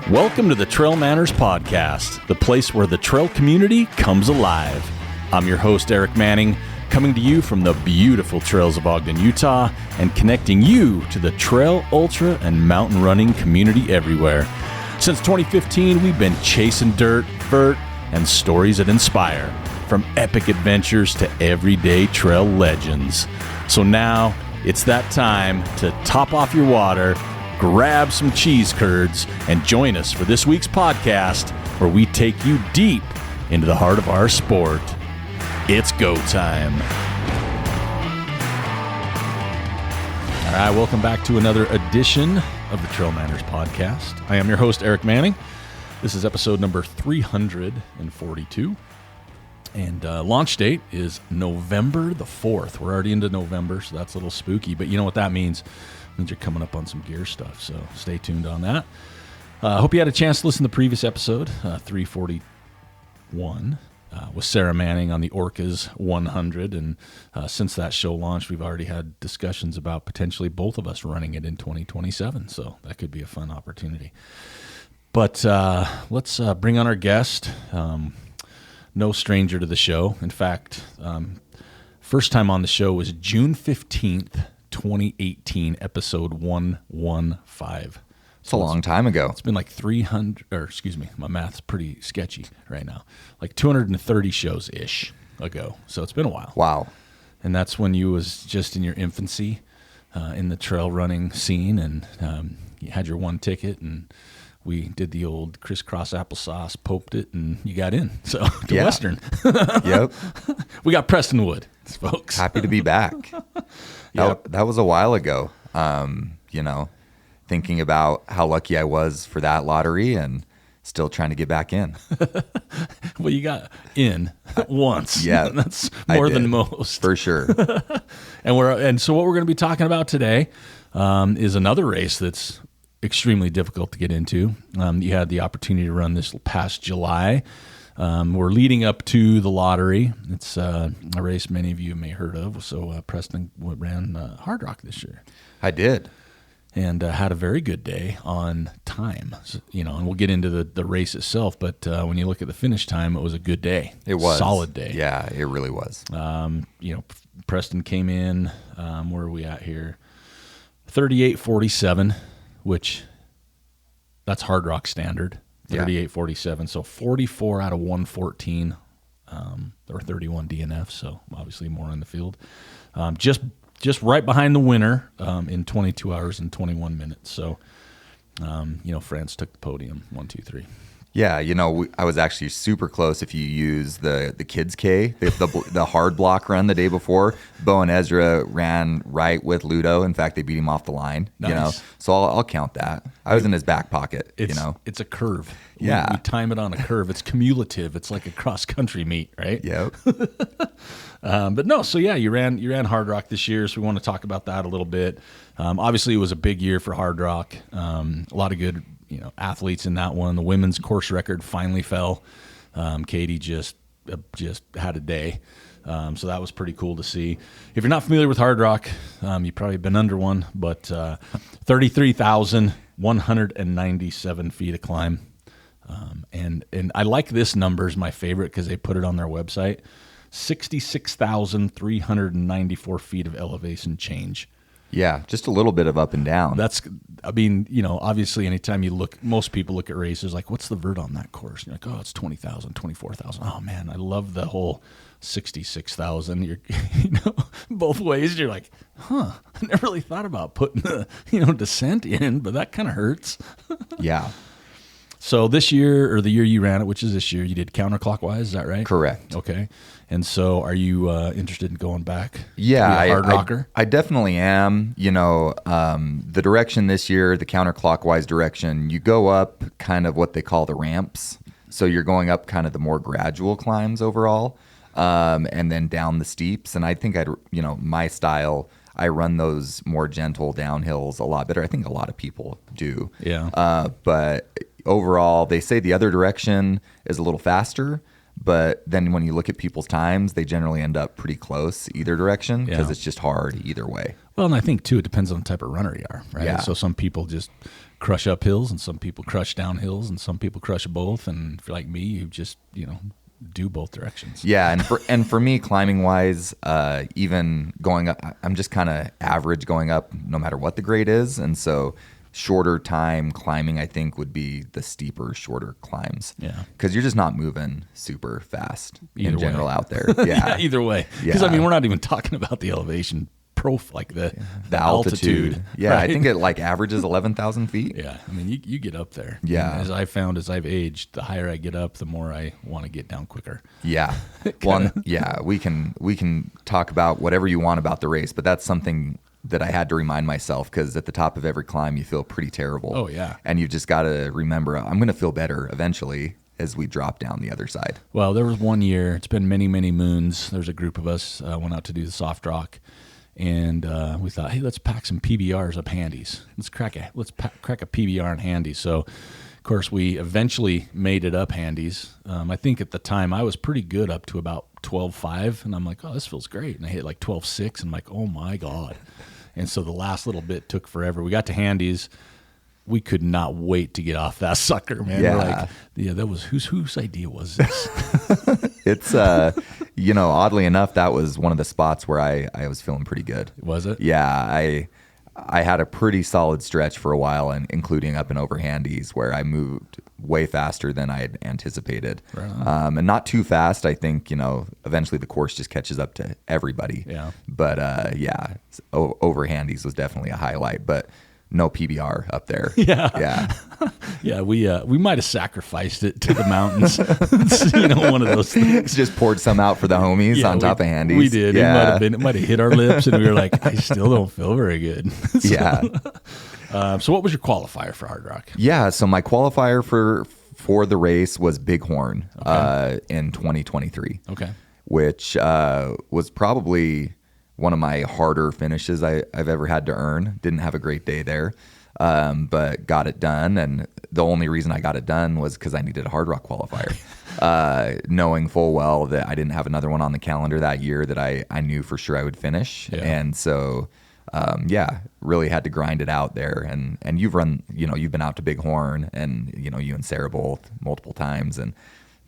Welcome to the TrailManners podcast, the place where the trail community comes alive. I'm your host, Eric Manning, coming to you from the beautiful trails of Ogden, Utah, and connecting you to the trail, ultra, and mountain running community everywhere. Since 2015, we've been chasing dirt, vert, and stories that inspire, from epic adventures to everyday trail legends. So now, it's that time to top off your water, grab some cheese curds, and join us for this week's podcast, where we take you deep into the heart of our sport. It's go time. All right, welcome back to another edition of the TrailManners podcast. I am your host, Eric Manning. This is episode number 342. And launch date is November the 4th. We're already into November, so that's a little spooky. But you know what that means. It means you're coming up on some gear stuff, so stay tuned on that. I hope you had a chance to listen to the previous episode, 341, with Sarah Manning on the Orcas 100. And since that show launched, we've already had discussions about potentially both of us running it in 2027. So that could be a fun opportunity. But let's bring on our guest. No stranger to the show. In fact, first time on the show was June 15th, 2018, episode 115. It's a long time ago. It's been like 300, or excuse me, my math's pretty sketchy right now. Like 230 shows-ish ago. So it's been a while. Wow. And that's when you was just in your infancy in the trail running scene, and you had your one ticket, and we did the old crisscross applesauce, poked it, and you got in. So to Western. Yep. We got Preston Wood, folks. Happy to be back. That was a while ago. Thinking about how lucky I was for that lottery and still trying to get back in. Well, you got in once. Yeah. That's more than most. For sure. And so what we're going to be talking about today is another race that's extremely difficult to get into. You had the opportunity to run this past July. We're leading up to the lottery. It's a race many of you may have heard of. So Preston ran Hardrock this year. I did. And had a very good day on time. So, and we'll get into the race itself. But when you look at the finish time, it was a good day. It was. Solid day. Yeah, it really was. Preston came in, where are we at here? 38:47, which that's Hardrock standard. 38:47, so 44 out of 114. There were 31 DNFs, so obviously more in the field. Just right behind the winner in 22 hours and 21 minutes. So, France took the podium, 1, 2, 3. Yeah, I was actually super close. If you use the kids K, the hard block run the day before, Bo and Ezra ran right with Ludo. In fact, they beat him off the line. Nice. So I'll count that. I was in his back pocket. It's a curve. Yeah, we time it on a curve. It's cumulative. It's like a cross country meet, right? Yep. But no, so yeah, you ran Hardrock this year, so we want to talk about that a little bit. Obviously, it was a big year for Hardrock. A lot of good athletes in that one. The women's course record finally fell. Katie just had a day. So that was pretty cool to see. If you're not familiar with Hardrock, you've probably been under one, but 33,197 feet of climb. And I like this number is my favorite because they put it on their website. 66,394 feet of elevation change. Yeah, just a little bit of up and down. Obviously anytime you look, most people look at races like, what's the vert on that course? And you're like, oh, it's 20,000, 24,000. Oh man, I love the whole 66,000. You're, both ways. You're like, I never really thought about putting the, descent in, but that kind of hurts. Yeah. So this year, or the year you ran it, which is this year, you did counterclockwise, is that right? Correct. Okay. And so are you interested in going back? Yeah, to be a hard rocker? I definitely am. The direction this year, the counterclockwise direction, you go up kind of what they call the ramps. So you're going up kind of the more gradual climbs overall, and then down the steeps. And I think my style, I run those more gentle downhills a lot better. I think a lot of people do. Yeah. But overall, they say the other direction is a little faster, but then when you look at people's times, they generally end up pretty close either direction because it's just hard either way. Well, and I think, too, it depends on the type of runner you are, right? Yeah. So some people just crush up hills and some people crush down hills and some people crush both. And if you're like me, you just, do both directions. Yeah. And for me, climbing wise, even going up, I'm just kind of average going up no matter what the grade is. And so shorter time climbing, I think, would be the steeper, shorter climbs. Yeah. Because you're just not moving super fast Either in general way. out there. Yeah. Either way. Because, we're not even talking about the elevation like the altitude. Yeah. Right? I think it like averages 11,000 feet. Yeah. I mean, you get up there. Yeah. And as I found, as I've aged, the higher I get up, the more I want to get down quicker. Yeah. Well, yeah, we can talk about whatever you want about the race, but that's something that I had to remind myself, because at the top of every climb, you feel pretty terrible. Oh, yeah. And you've just got to remember, I'm going to feel better eventually as we drop down the other side. Well, there was one year, it's been many, many moons. There's a group of us went out to do the soft rock, and we thought, hey, let's pack some PBRs up handies. Let's crack a PBR in handies. So, of course, we eventually made it up handies. I think at the time I was pretty good up to about 12.5, and I'm like, oh, this feels great. And I hit like 12.6, and I'm like, oh my God. And so the last little bit took forever. We got to handies. We could not wait to get off that sucker, man. Yeah. We're like, that was whose idea was this? It's oddly enough, that was one of the spots where I was feeling pretty good. Was it? Yeah, I had a pretty solid stretch for a while, and including up and over handies, where I moved way faster than I had anticipated. Right on. And not too fast. I think, eventually the course just catches up to everybody. Yeah. But over handies was definitely a highlight, but no PBR up there. Yeah. Yeah. Yeah, we might have sacrificed it to the mountains. One of those things. Just poured some out for the homies on top of handies. We did. Yeah. It might have hit our lips, and we were like, I still don't feel very good. Yeah. So what was your qualifier for Hardrock? Yeah, so my qualifier for the race was Bighorn in 2023. Okay. Which was probably one of my harder finishes I've ever had to earn. Didn't have a great day there, but got it done. And the only reason I got it done was because I needed a Hardrock qualifier, knowing full well that I didn't have another one on the calendar that year that I knew for sure I would finish. Yeah. And so, really had to grind it out there. And you've run, you've been out to Bighorn, and, you and Sarah both multiple times, and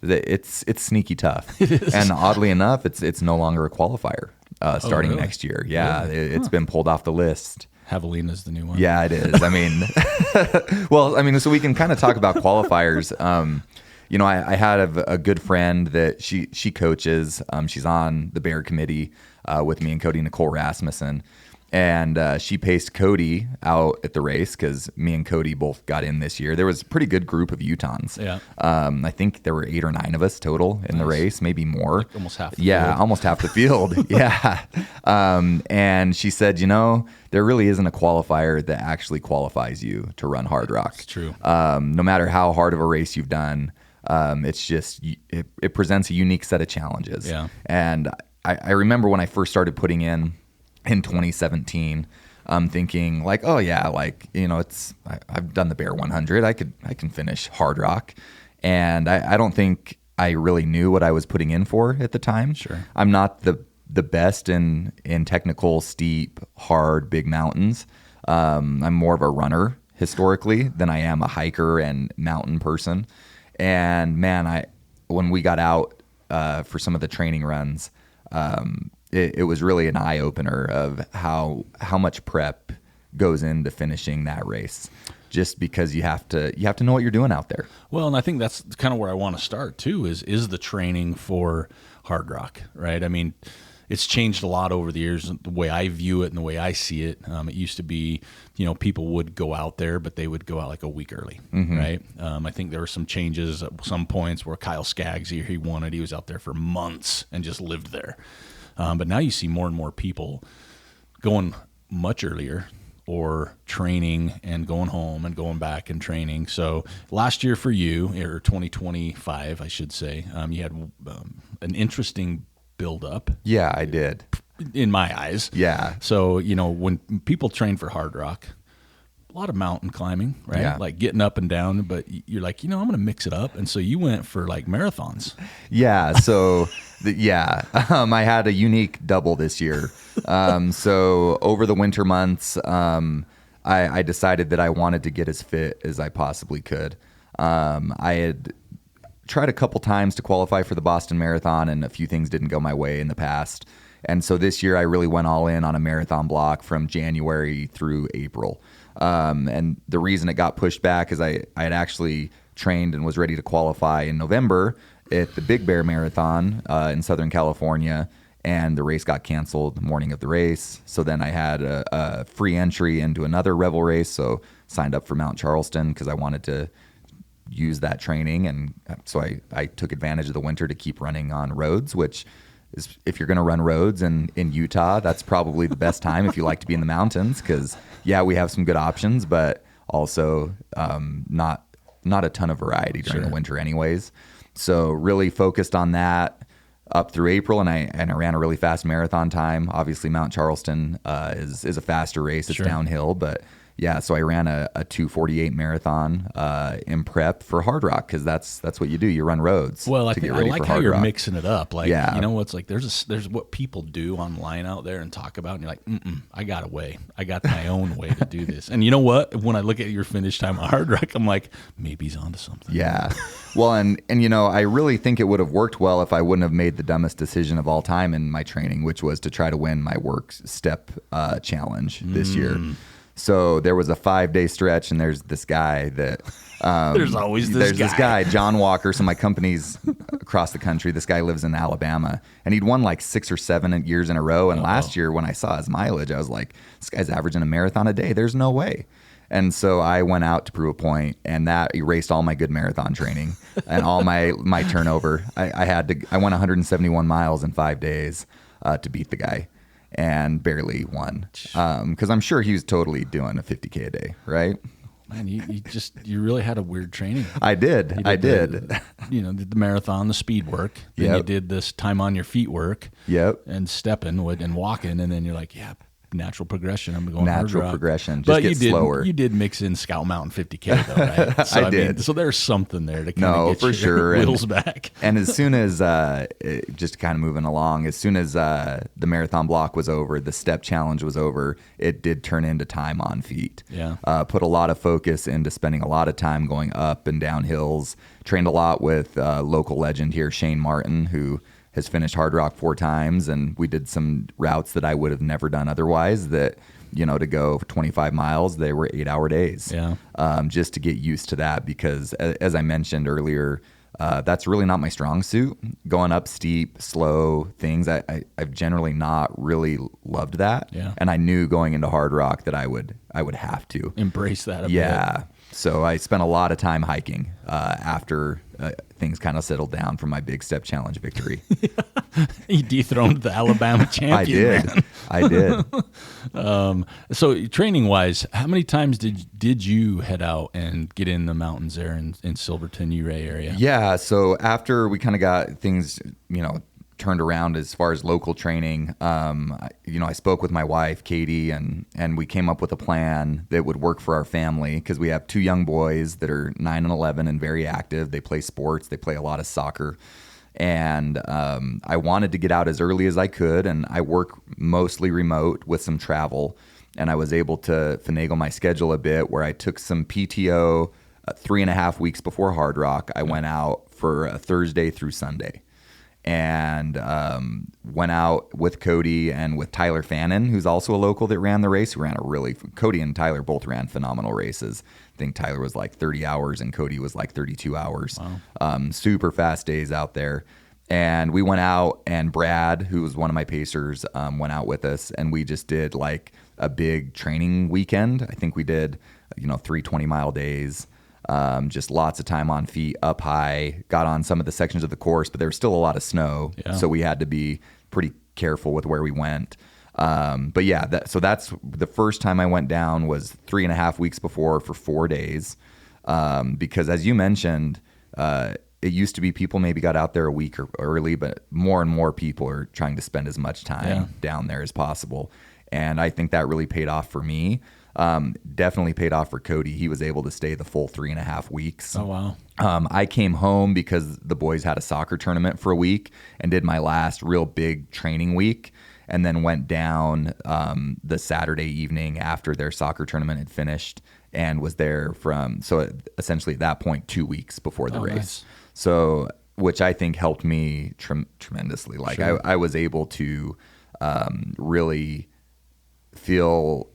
it's sneaky tough. It is. And oddly enough, it's no longer a qualifier starting really? next year. Yeah, Really? it's been pulled off the list. Javelina's the new one. Yeah, it is. I mean, so we can kind of talk about qualifiers. I had a good friend that she coaches. She's on the Bear committee with me and Cody Nicole Rasmussen. And she paced Cody out at the race because me and Cody both got in this year. There was a pretty good group of Utahns. Yeah. I think there were 8 or 9 of us total in the race, maybe more. Like almost half the field. Almost half the field. Yeah. And she said, there really isn't a qualifier that actually qualifies you to run Hardrock. It's true. No matter how hard of a race you've done, it's just, it presents a unique set of challenges. Yeah. And I remember when I first started putting in 2017, thinking like, oh yeah, like, I've done the Bear 100. I can finish Hardrock. And I don't think I really knew what I was putting in for at the time. Sure. I'm not the best in technical, steep, hard, big mountains. I'm more of a runner historically than I am a hiker and mountain person. And man, when we got out for some of the training runs, it was really an eye opener of how much prep goes into finishing that race, just because you have to know what you're doing out there. Well, and I think that's kind of where I want to start too, is the training for Hardrock, right? I mean, it's changed a lot over the years, the way I view it and the way I see it. It used to be, people would go out there, but they would go out like a week early, right? I think there were some changes at some points where Kyle Skaggs, he was out there for months and just lived there. But now you see more and more people going much earlier, or training and going home and going back and training. So last year for you, or 2025, I should say, you had an interesting build-up. Yeah, I did. In my eyes. Yeah. So, when people train for Hardrock, a lot of mountain climbing, right? Yeah. Like getting up and down, but you're like, I'm going to mix it up. And so you went for like marathons. Yeah. So, I had a unique double this year. So over the winter months, I decided that I wanted to get as fit as I possibly could. I had tried a couple times to qualify for the Boston Marathon, and a few things didn't go my way in the past. And so this year I really went all in on a marathon block from January through April. And the reason it got pushed back is I had actually trained and was ready to qualify in November at the Big Bear Marathon in Southern California, and the race got canceled the morning of the race. So then I had a free entry into another Revel race, so signed up for Mount Charleston because I wanted to use that training. And so I took advantage of the winter to keep running on roads, which is, if you're going to run roads in Utah, that's probably the best time if you like to be in the mountains, because we have some good options, but also not a ton of variety during the winter anyways. So really focused on that up through April, and I ran a really fast marathon time. Obviously Mount Charleston is a faster race. It's downhill, but so I ran a 2:48 marathon in prep for Hardrock, because that's what you do. You run roads. Well, I like how you're Hardrock. mixing it up. Like, you know, it's like there's what people do online out there and talk about, and you're like, I got a way. I got my own way to do this. And you know what? When I look at your finish time on Hardrock, I'm like, maybe he's onto something. Yeah. Well, and you know, I really think it would have worked well if I wouldn't have made the dumbest decision of all time in my training, which was to try to win my work step challenge this year. So there was a 5-day stretch, and there's this guy that there's always this guy, John Walker. So my company's across the country. This guy lives in Alabama, and he'd won like 6 or 7 years in a row. And last year when I saw his mileage, I was like, this guy's averaging a marathon a day. There's no way. And so I went out to prove a point, and that erased all my good marathon training and all my turnover. I went 171 miles in 5 days to beat the guy, and barely won, because I'm sure he was totally doing a 50K a day, right? Man, you really had a weird training. I did. Did the marathon, the speed work. Then you did this time on your feet work. Yep. And stepping and walking, and then you're like, natural progression. I'm going natural Hardrock. Progression. Just get slower. You did mix in Scout Mountain 50K though, right? So, I did. So there's something there to kind of get your wheels back. And as soon as just kind of moving along, as soon as the marathon block was over, the step challenge was over, it did turn into time on feet. Yeah. Put a lot of focus into spending a lot of time going up and down hills. Trained a lot with local legend here, Shane Martin, who has finished Hardrock 4 times, and we did some routes that I would have never done otherwise, that, you know, to go 25 miles, they were 8-hour days. Yeah. Just to get used to that, because as I mentioned earlier, that's really not my strong suit. Going up steep, slow things, I've generally not really loved that. Yeah. And I knew going into Hardrock that I would have to embrace that a bit. Yeah. So I spent a lot of time hiking after things kind of settled down from my big step challenge victory. You dethroned the Alabama champion. I did. So training wise, how many times did you head out and get in the mountains there in Silverton, Ouray area? Yeah. So after we kind of got things, you know, turned around as far as local training, I spoke with my wife, Katie, and we came up with a plan that would work for our family, because we have 2 young boys that are 9 and 11 and very active. They play sports. They play a lot of soccer. And I wanted to get out as early as I could, and I work mostly remote with some travel. And I was able to finagle my schedule a bit, where I took some PTO 3.5 weeks before Hardrock. I went out for a Thursday through Sunday, and went out with Cody and with Tyler Fannin, who's also a local that ran the race. Cody and Tyler both ran phenomenal races. I think Tyler was like 30 hours and Cody was like 32 hours. Wow. Super fast days out there. And we went out, and Brad, who was one of my pacers, went out with us, and we just did like a big training weekend. I think we did, 3 20-mile days. Just lots of time on feet, up high, got on some of the sections of the course, but there was still a lot of snow. Yeah. So we had to be pretty careful with where we went. So that's the first time I went down was 3.5 weeks before for 4 days. Because as you mentioned, it used to be people maybe got out there a week early, but more and more people are trying to spend as much time down there as possible. And I think that really paid off for me. Definitely paid off for Cody. He was able to stay the full 3.5 weeks. Oh, wow. I came home because the boys had a soccer tournament for a week and did my last real big training week, and then went down the Saturday evening after their soccer tournament had finished, and was there so essentially at that point 2 weeks before the race. Nice. So, which I think helped me tremendously. Like Sure. I was able to really feel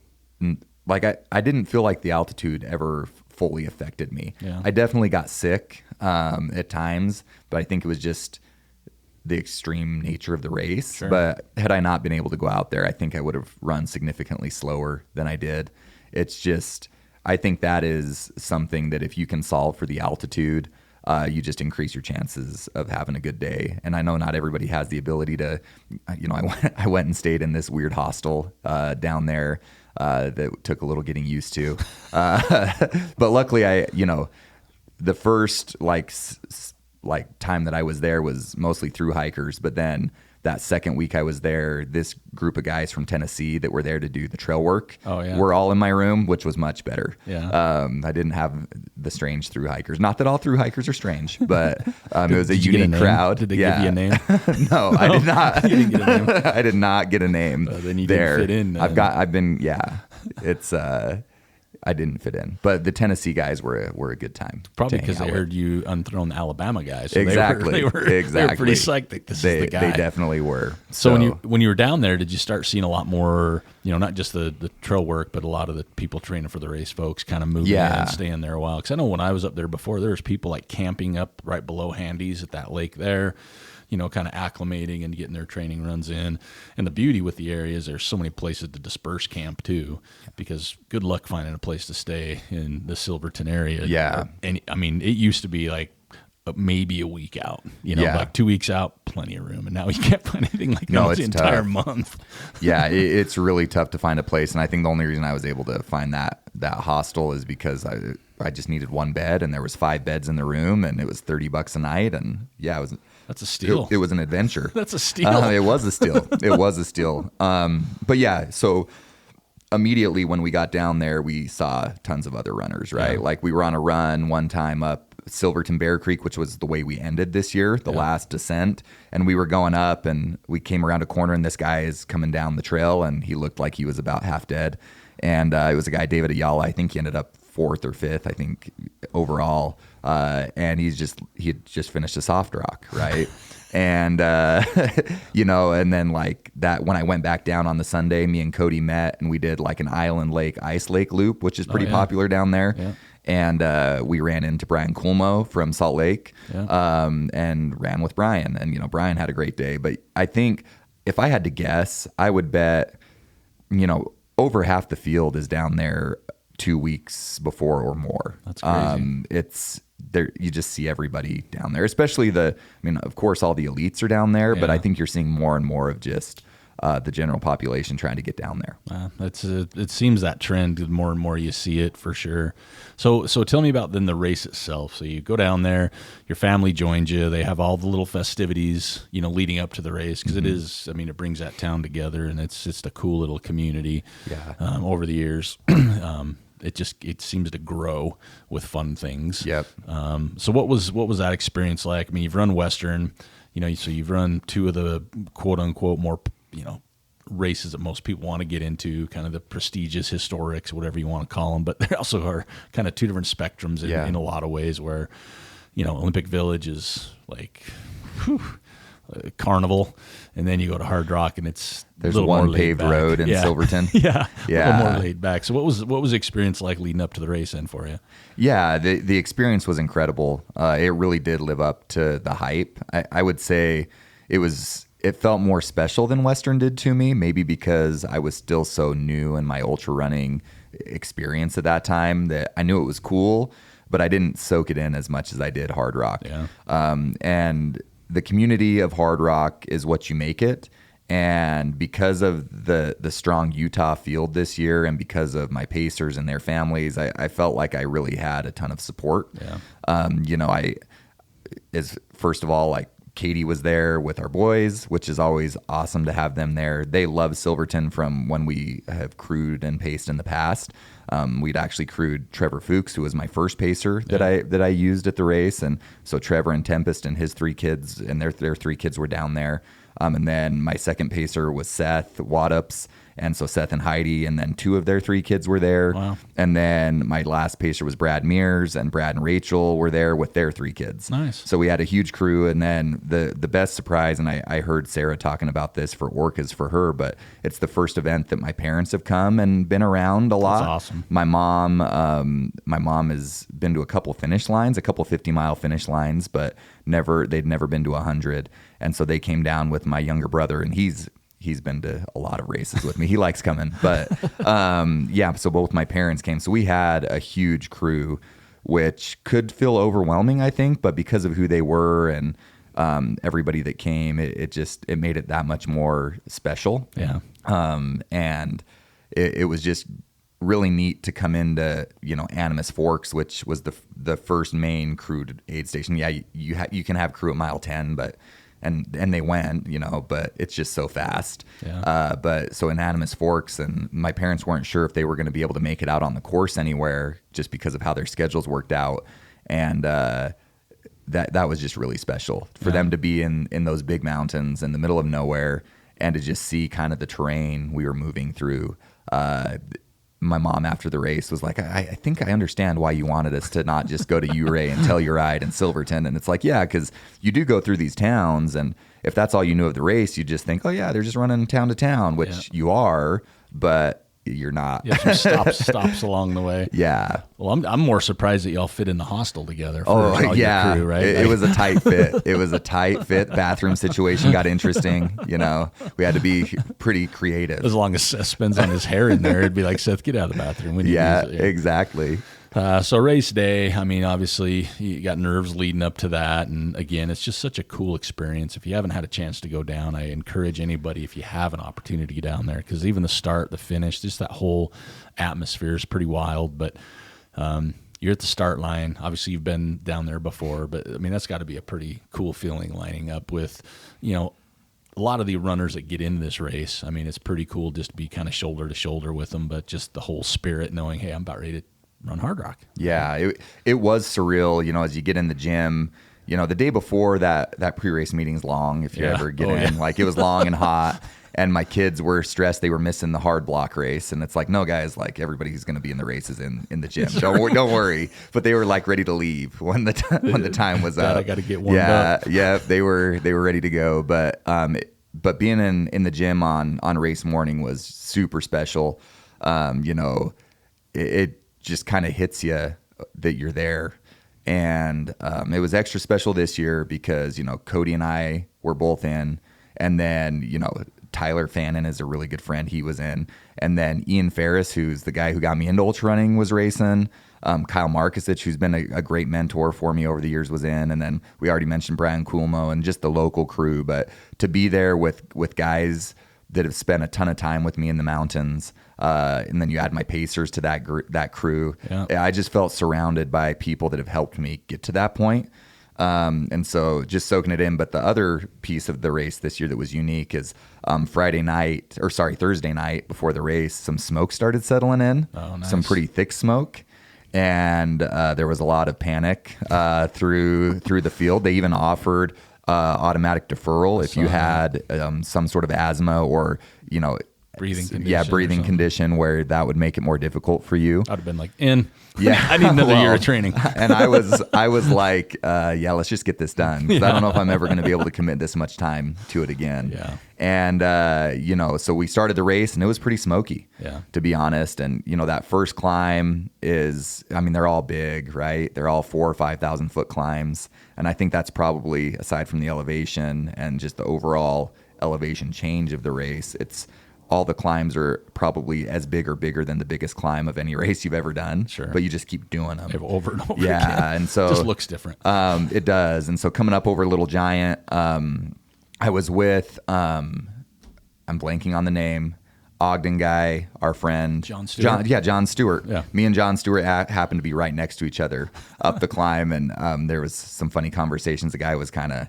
like I didn't feel like the altitude ever fully affected me. Yeah. I definitely got sick at times, but I think it was just the extreme nature of the race. Sure. But had I not been able to go out there, I think I would have run significantly slower than I did. It's just, I think that is something that if you can solve for the altitude, you just increase your chances of having a good day. And I know not everybody has the ability to, I went and stayed in this weird hostel down there that took a little getting used to. But luckily the first time that I was there was mostly through hikers, but then that second week I was there, this group of guys from Tennessee that were there to do the trail work were all in my room, which was much better. Yeah. I didn't have the strange through hikers. Not that all through hikers are strange, but it was a Did you get unique crowd. Did they give you a name? No, I did not. You didn't get a name? I did not get a name. Then you there. didn't fit in. I didn't fit in, but the Tennessee guys were a good time. Probably because they heard you unthrown the Alabama guys. So Exactly. They were pretty psyched that this is the guy. They definitely were. So when you were down there, did you start seeing a lot more, not just the trail work, but a lot of the people training for the race folks kind of moving in and staying there a while? Because I know when I was up there before, there was people like camping up right below Handy's at that lake there, kind of acclimating and getting their training runs in. And the beauty with the area is there's so many places to disperse camp too, because good luck finding a place to stay in the Silverton area. Yeah. And I mean, it used to be like maybe a week out, like 2 weeks out, plenty of room. And now you can't find anything like that the entire month. Yeah, it's really tough to find a place. And I think the only reason I was able to find that hostel is because I just needed one bed, and there was 5 beds in the room, and it was $30 a night. And that's a steal. It was an adventure. That's a steal. It was a steal. It was a steal. But yeah, so immediately when we got down there, we saw tons of other runners, right? Yeah. Like we were on a run one time up Silverton Bear Creek, which was the way we ended this year, the last descent. And we were going up, and we came around a corner, and this guy is coming down the trail, and he looked like he was about half dead. And it was a guy, David Ayala. I think he ended up 4th or 5th, I think, overall. And he had just finished a soft rock, right? And, and then like that, when I went back down on the Sunday, me and Cody met, and we did like an Island Lake Ice Lake loop, which is pretty popular down there. Yeah. And we ran into Brian Coolmo from Salt Lake, and ran with Brian. And, Brian had a great day. But I think if I had to guess, I would bet, over half the field is down there 2 weeks before or more. That's crazy. It's there. You just see everybody down there, especially of course, all the elites are down there, but I think you're seeing more and more of just the general population trying to get down there. It seems that trend, the more and more you see it, for sure. So tell me about then the race itself. So you go down there, your family joins you. They have all the little festivities, leading up to the race, because it is. It brings that town together, and it's just a cool little community. Yeah. Over the years, it seems to grow with fun things. Yep. So what was that experience like? You've run Western, so you've run 2 of the quote unquote more races that most people want to get into, kind of the prestigious historics, whatever you want to call them, but they also are kind of 2 different spectrums in a lot of ways, where Olympic Village is like a carnival, and then you go to Hardrock, and there's a little one more paved road in Silverton. A little more laid back. So what was the experience like leading up to the race then for you? Yeah, the experience was incredible. It really did live up to the hype. I would say it felt more special than Western did to me, maybe because I was still so new in my ultra running experience at that time that I knew it was cool, but I didn't soak it in as much as I did Hardrock. Yeah. And the community of Hardrock is what you make it. And because of the strong Utah field this year, and because of my pacers and their families, I felt like I really had a ton of support. Yeah. First of all, like, Katie was there with our boys, which is always awesome to have them there. They love Silverton from when we have crewed and paced in the past. We'd actually crewed Trevor Fuchs, who was my first pacer that I used at the race. And so Trevor and Tempest and his 3 kids and their 3 kids were down there. And then my second pacer was Seth Waddups. And so Seth and Heidi, and then 2 of their 3 kids were there. Wow. And then my last pacer was Brad Mears, and Brad and Rachel were there with their 3 kids. Nice. So we had a huge crew. And then the best surprise, and I heard Sarah talking about this for Orcas for her, but it's the first event that my parents have come and been around a lot. That's awesome. My mom has been to a couple finish lines, a couple 50-mile finish lines, but they'd never been to 100. And so they came down with my younger brother, and he's been to a lot of races with me. He likes coming, but so both my parents came. So we had a huge crew, which could feel overwhelming, I think, but because of who they were and everybody that came, it made it that much more special. Yeah. And it was just really neat to come into, Animas Forks, which was the first main crewed aid station. Yeah, you can have crew at mile 10, but and they went, but it's just so fast. Yeah. But so in Animas Forks, and my parents weren't sure if they were going to be able to make it out on the course anywhere just because of how their schedules worked out. And that was just really special for them to be in those big mountains in the middle of nowhere and to just see kind of the terrain we were moving through. My mom after the race was like, I think I understand why you wanted us to not just go to Ouray and Telluride and Silverton. And it's like, yeah, because you do go through these towns, and if that's all you knew of the race, you just think, oh yeah, they're just running town to town, which you are, but you're not. Yeah, some stops along the way. Yeah. Well, I'm more surprised that y'all fit in the hostel together. Oh yeah, your crew, right? It was a tight fit. It was a tight fit. Bathroom situation got interesting. We had to be pretty creative. As long as Seth spins on his hair in there, it'd be like, Seth, get out of the bathroom. When you use it. Exactly. So race day, I mean, obviously you got nerves leading up to that. And again, it's just such a cool experience. If you haven't had a chance to go down, I encourage anybody, if you have an opportunity to get down there, because even the start, the finish, just that whole atmosphere is pretty wild. But you're at the start line. Obviously you've been down there before, but I mean, that's got to be a pretty cool feeling lining up with, a lot of the runners that get into this race. I mean, it's pretty cool just to be kind of shoulder to shoulder with them, but just the whole spirit knowing, hey, I'm about ready to run Hardrock. Yeah, it was surreal, as you get in the gym, the day before that pre-race meeting's long, if you ever get in. Like, it was long and hot, and my kids were stressed they were missing the hard block race, and it's like, no guys, like, everybody's going to be in the races in the gym. Don't worry. But they were like ready to leave when the time was up. I got to get warmed up. Yeah, they were ready to go, but being in the gym on race morning was super special. It just kind of hits you that you're there. And it was extra special this year because, Cody and I were both in. And then, Tyler Fannin is a really good friend. He was in. And then Ian Ferris, who's the guy who got me into ultra running, was racing. Kyle Markusich, who's been a great mentor for me over the years, was in. And then we already mentioned Brian Coolmo and just the local crew. But to be there with guys that have spent a ton of time with me in the mountains, and then you add my pacers to that crew. Yeah. I just felt surrounded by people that have helped me get to that point. And so just soaking it in. But the other piece of the race this year that was unique is Thursday night before the race, some smoke started settling in. Oh, nice. Some pretty thick smoke. And there was a lot of panic through the field. They even offered automatic deferral if you had some sort of asthma or, breathing condition. Yeah, breathing condition where that would make it more difficult for you. I'd have been like, yeah, I need another well, year of training. And I was like, let's just get this done. 'Cause I don't know if I'm ever going to be able to commit this much time to it again. Yeah. And, so we started the race and it was pretty smoky, to be honest. And, that first climb they're all big, right? They're all 4,000 or 5,000 foot climbs. And I think that's probably, aside from the elevation and just the overall elevation change of the race, all the climbs are probably as big or bigger than the biggest climb of any race you've ever done. Sure. But you just keep doing them over and over again. Yeah, and so it just looks different. It does. And so coming up over Little Giant, I was with I'm blanking on the name, Ogden guy, our friend John Stewart. John Stewart. Yeah. Me and John Stewart happened to be right next to each other up the climb, and there was some funny conversations. The guy was kind of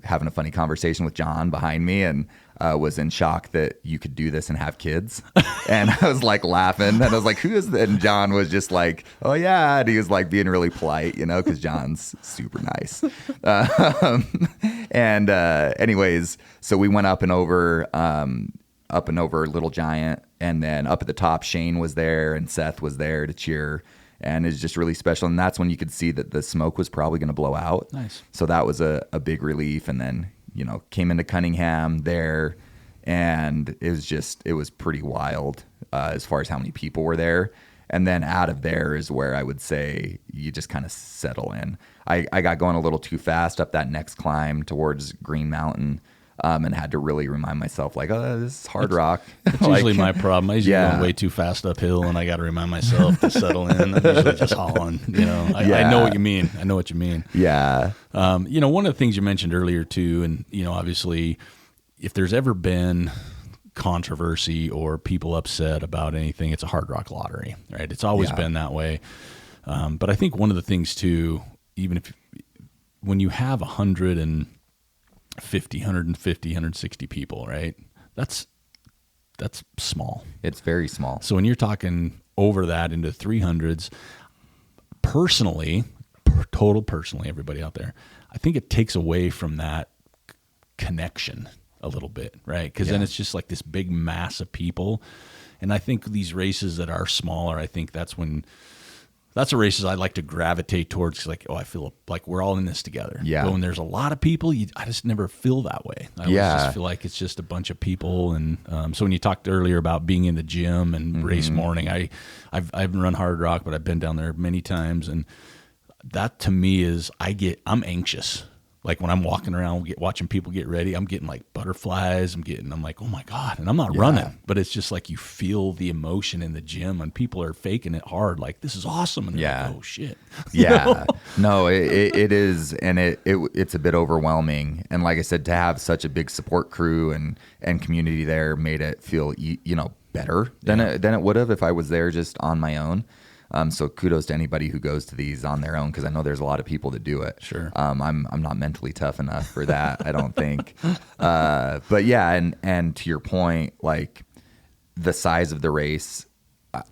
having a funny conversation with John behind me, and was in shock that you could do this and have kids. And I was like laughing, and I was like, who is that? And John was just like, oh yeah. And he was like being really polite, because John's super nice. Anyways, so we went up and over Little Giant, and then up at the top, Shane was there and Seth was there to cheer. And it's just really special. And that's when you could see that the smoke was probably going to blow out. Nice. So that was a big relief. And then, came into Cunningham there, and it was pretty wild as far as how many people were there. And then out of there is where I would say you just kind of settle in. I got going a little too fast up that next climb towards Green Mountain. And had to really remind myself, like, oh, this is Hardrock. That's usually my problem. I usually going way too fast uphill, and I got to remind myself to settle in. I'm usually just hauling. I know what you mean. I know what you mean. Yeah. One of the things you mentioned earlier too, and obviously, if there's ever been controversy or people upset about anything, it's a Hardrock lottery, right? It's always been that way. But I think one of the things too, even when you have 160 people, right? That's small. It's very small. So when you're talking over that into 300s, personally, everybody out there, I think it takes away from that connection a little bit, right? Because then it's just like this big mass of people. And I think these races that are smaller, I think that's the races I like to gravitate towards. 'Cause like, I feel like we're all in this together. Yeah. But when there's a lot of people, I just never feel that way. I always just feel like it's just a bunch of people. And so when you talked earlier about being in the gym and race morning, I haven't run Hardrock, but I've been down there many times. And that to me is, I'm anxious. Like when I'm walking around watching people get ready, I'm getting like butterflies. I'm like, oh my God. And I'm not running, but it's just like you feel the emotion in the gym and people are faking it hard. Like, this is awesome. And they're like, oh shit. Yeah. No, it is. And it's a bit overwhelming. And like I said, to have such a big support crew and community there made it feel, better than it would have if I was there just on my own. So kudos to anybody who goes to these on their own, because I know there's a lot of people that do it. Sure. I'm not mentally tough enough for that, I don't think. But yeah, and to your point, like the size of the race,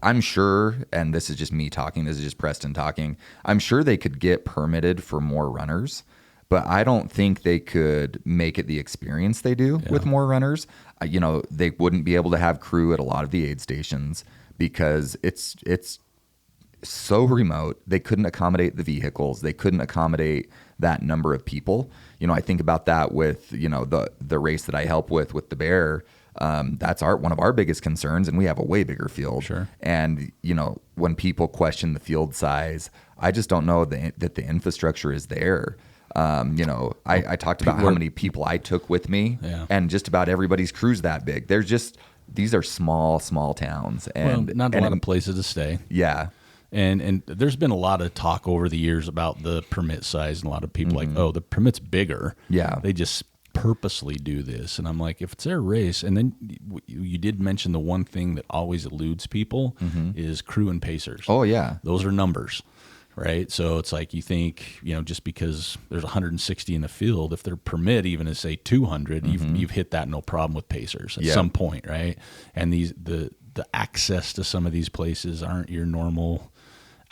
I'm sure, and this is just me talking, this is just Preston talking, I'm sure they could get permitted for more runners, but I don't think they could make it the experience they do with more runners. They wouldn't be able to have crew at a lot of the aid stations because it's so remote. They couldn't accommodate the vehicles. They couldn't accommodate that number of people. I think about that with, the race that I help with the Bear. That's one of our biggest concerns, and we have a way bigger field. Sure. And, when people question the field size, I just don't know that the infrastructure is there. I talked about how many people I took with me, and just about everybody's crew's that big. These are small towns, and not a lot of places to stay. Yeah. And there's been a lot of talk over the years about the permit size, and a lot of people like, oh, the permit's bigger. Yeah. They just purposely do this. And I'm like, if it's their race, and then you did mention the one thing that always eludes people is crew and pacers. Oh, yeah. Those are numbers, right? So it's like you think, just because there's 160 in the field, if their permit even is, say, 200, you've hit that no problem with pacers at some point, right? And the access to some of these places aren't your normal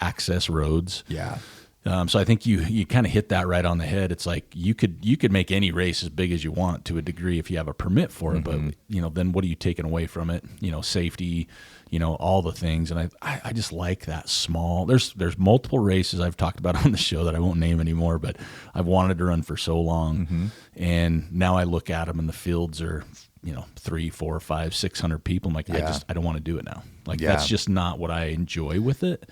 access roads. Yeah. So I think you kind of hit that right on the head. It's like you could make any race as big as you want to a degree if you have a permit for it, but then what are you taking away from it? Safety, all the things. And I just like that small. There's multiple races I've talked about on the show that I won't name anymore, but I've wanted to run for so long, and now I look at them and the fields are 300, 400, 500, 600 people. I'm like, I don't want to do it now. Like that's just not what I enjoy with it.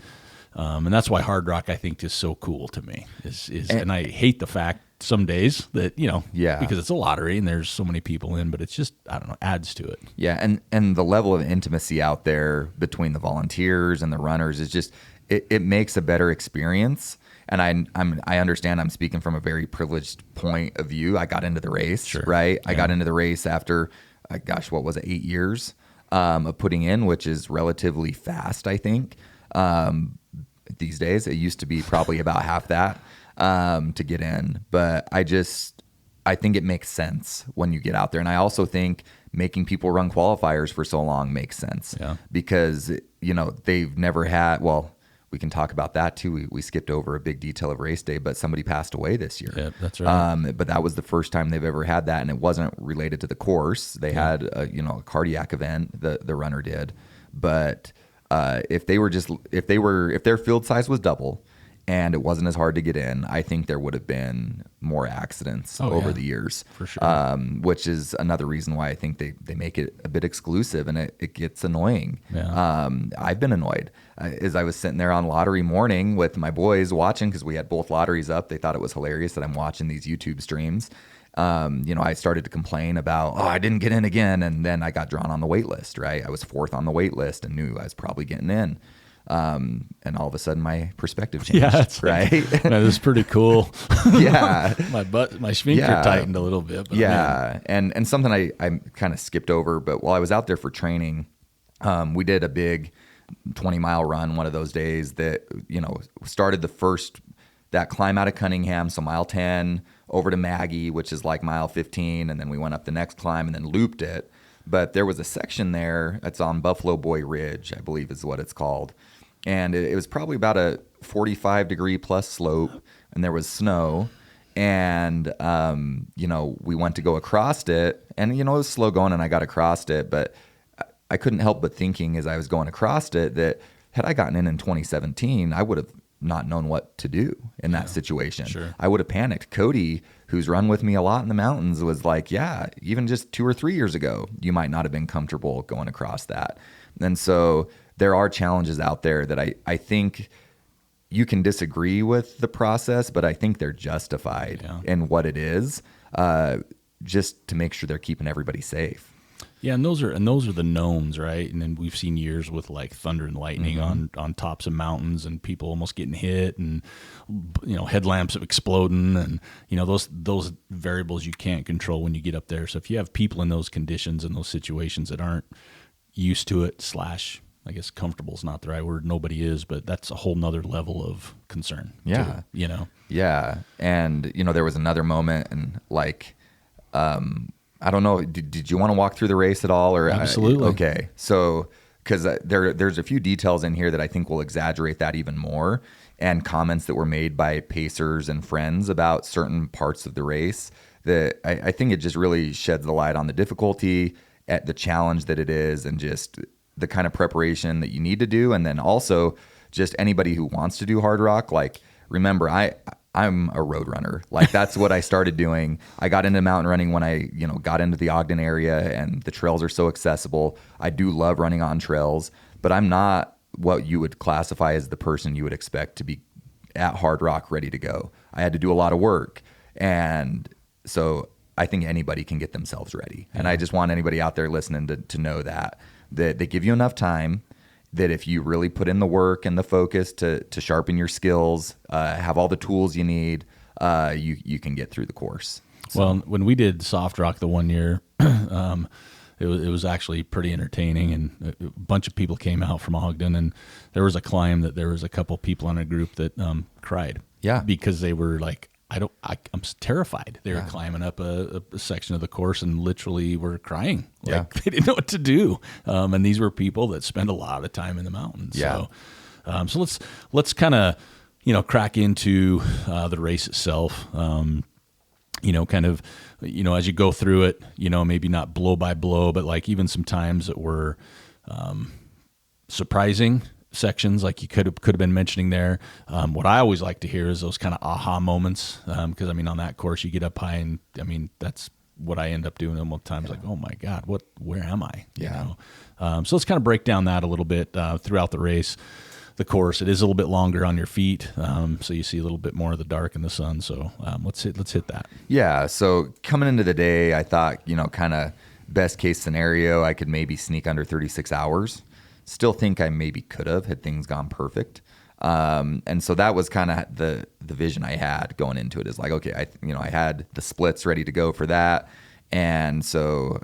And that's why Hardrock, I think, is so cool to me. And I hate the fact some days that, because it's a lottery and there's so many people in, but it's just, I don't know, adds to it. Yeah. And the level of intimacy out there between the volunteers and the runners is just, it makes a better experience. And I understand I'm speaking from a very privileged point of view. I got into the race, right? I got into the race after, what was it, 8 years of putting in, which is relatively fast, I think. These days, it used to be probably about half that to get in. But I I think it makes sense when you get out there. And I also think making people run qualifiers for so long makes sense because, they've never had, well, we can talk about that too. We skipped over a big detail of race day, but somebody passed away this year. Yeah, that's right. But that was the first time they've ever had that. And it wasn't related to the course. They had a cardiac event, the runner did. But if their field size was double, and it wasn't as hard to get in, I think there would have been more accidents over the years. For sure. Which is another reason why I think they make it a bit exclusive, and it gets annoying. Yeah. I've been annoyed. As I was sitting there on lottery morning with my boys watching, because we had both lotteries up. They thought it was hilarious that I'm watching these YouTube streams. I started to complain about, I didn't get in again. And then I got drawn on the wait list, right? I was 4th on the wait list and knew I was probably getting in. And all of a sudden my perspective changed. Yeah, that's right. That was pretty cool. Yeah. my sphincter tightened a little bit. But yeah. And something I kind of skipped over, but while I was out there for training, we did a big 20-mile run one of those days that, started that climb out of Cunningham. So mile 10 over to Maggie, which is like mile 15. And then we went up the next climb and then looped it. But there was a section there that's on Buffalo Boy Ridge, I believe is what it's called. And it was probably about a 45-degree plus slope, and there was snow. And, we went to go across it, and, it was slow going, and I got across it. But I couldn't help but thinking as I was going across it that had I gotten in 2017, I would have not known what to do in that situation. Sure. I would have panicked. Cody, who's run with me a lot in the mountains, was like, even just 2 or 3 years ago, you might not have been comfortable going across that. And so there are challenges out there that I think you can disagree with the process, but I think they're justified in what it is, just to make sure they're keeping everybody safe. Yeah, and those are the knowns, right? And then we've seen years with like thunder and lightning on tops of mountains, and people almost getting hit, and headlamps exploding, and those variables you can't control when you get up there. So if you have people in those conditions and those situations that aren't used to it, I guess comfortable is not the right word. Nobody is, but that's a whole nother level of concern. Yeah, too, Yeah, and there was another moment, and I don't know. Did you want to walk through the race at all? Or absolutely. Okay. So, because there's a few details in here that I think will exaggerate that even more, and comments that were made by pacers and friends about certain parts of the race that I think it just really sheds the light on the difficulty, at the challenge that it is, and just the kind of preparation that you need to do. And then also just anybody who wants to do Hardrock, remember, I'm a road runner. That's what I started doing. I got into mountain running when I, got into the Ogden area, and the trails are so accessible. I do love running on trails, but I'm not what you would classify as the person you would expect to be at Hardrock ready to go. I had to do a lot of work. And so I think anybody can get themselves ready. Yeah. And I just want anybody out there listening to know that they give you enough time, that if you really put in the work and the focus to sharpen your skills, have all the tools you need, you can get through the course. So. Well, when we did Soft Rock the one year, it was actually pretty entertaining, and a bunch of people came out from Ogden, and there was a climb that there was a couple people on a group that cried. Yeah. Because they were like, I'm terrified. They were climbing up a section of the course and literally were crying. They didn't know what to do. And these were people that spend a lot of time in the mountains. Yeah. So let's kind of, crack into the race itself. Kind of, as you go through it, maybe not blow by blow, but even some times that were surprising sections, like you could have been mentioning there. What I always like to hear is those kind of aha moments, because on that course you get up high, and that's what I end up doing most times. Like, oh my God, where am I? So let's kind of break down that a little bit throughout the race. The course, it is a little bit longer on your feet, so you see a little bit more of the dark in the sun. So let's hit that. Yeah. So coming into the day, I thought kind of best case scenario, I could maybe sneak under 36 hours. Still think I maybe could have had things gone perfect. And so that was kind of the vision I had going into it, is like, okay, I had the splits ready to go for that. And so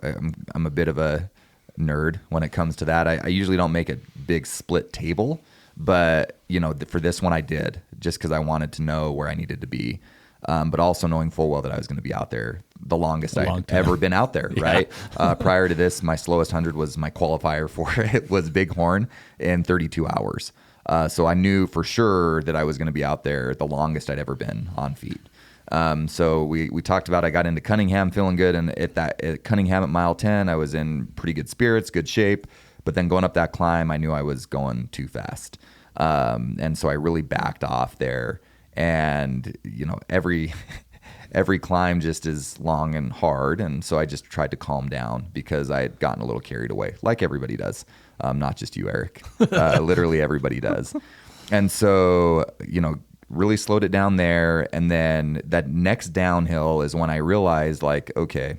I'm a bit of a nerd when it comes to that. I usually don't make a big split table, but for this one I did, just because I wanted to know where I needed to be. but also knowing full well that I was going to be out there the longest I'd ever been out there, right? Prior to this, my slowest 100 was my qualifier for it was Bighorn in 32 hours. So I knew for sure that I was going to be out there the longest I'd ever been on feet. So we talked about, I got into Cunningham feeling good. And at Cunningham at mile 10, I was in pretty good spirits, good shape. But then going up that climb, I knew I was going too fast. And so I really backed off there. And, every climb just is long and hard. And so I just tried to calm down because I had gotten a little carried away, like everybody does. Not just you, Eric. Literally everybody does. And so, really slowed it down there. And then that next downhill is when I realized, like, okay,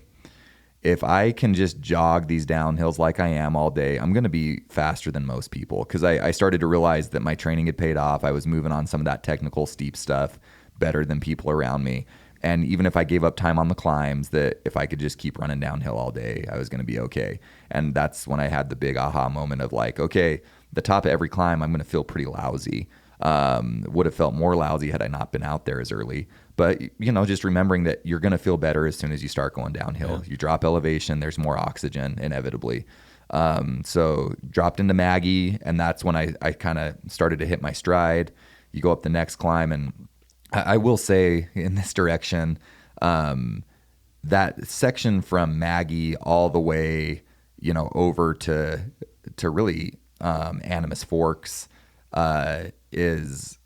if I can just jog these downhills like I am all day, I'm going to be faster than most people. Because I started to realize that my training had paid off. I was moving on some of that technical steep stuff better than people around me. And even if I gave up time on the climbs, that if I could just keep running downhill all day, I was going to be okay. And that's when I had the big aha moment of like, okay, the top of every climb, I'm going to feel pretty lousy. Would have felt more lousy had I not been out there as early. But, just remembering that you're going to feel better as soon as you start going downhill. Yeah. You drop elevation, there's more oxygen inevitably. So dropped into Maggie, and that's when I kind of started to hit my stride. You go up the next climb, and I will say in this direction, that section from Maggie all the way, over to really Animas Forks is,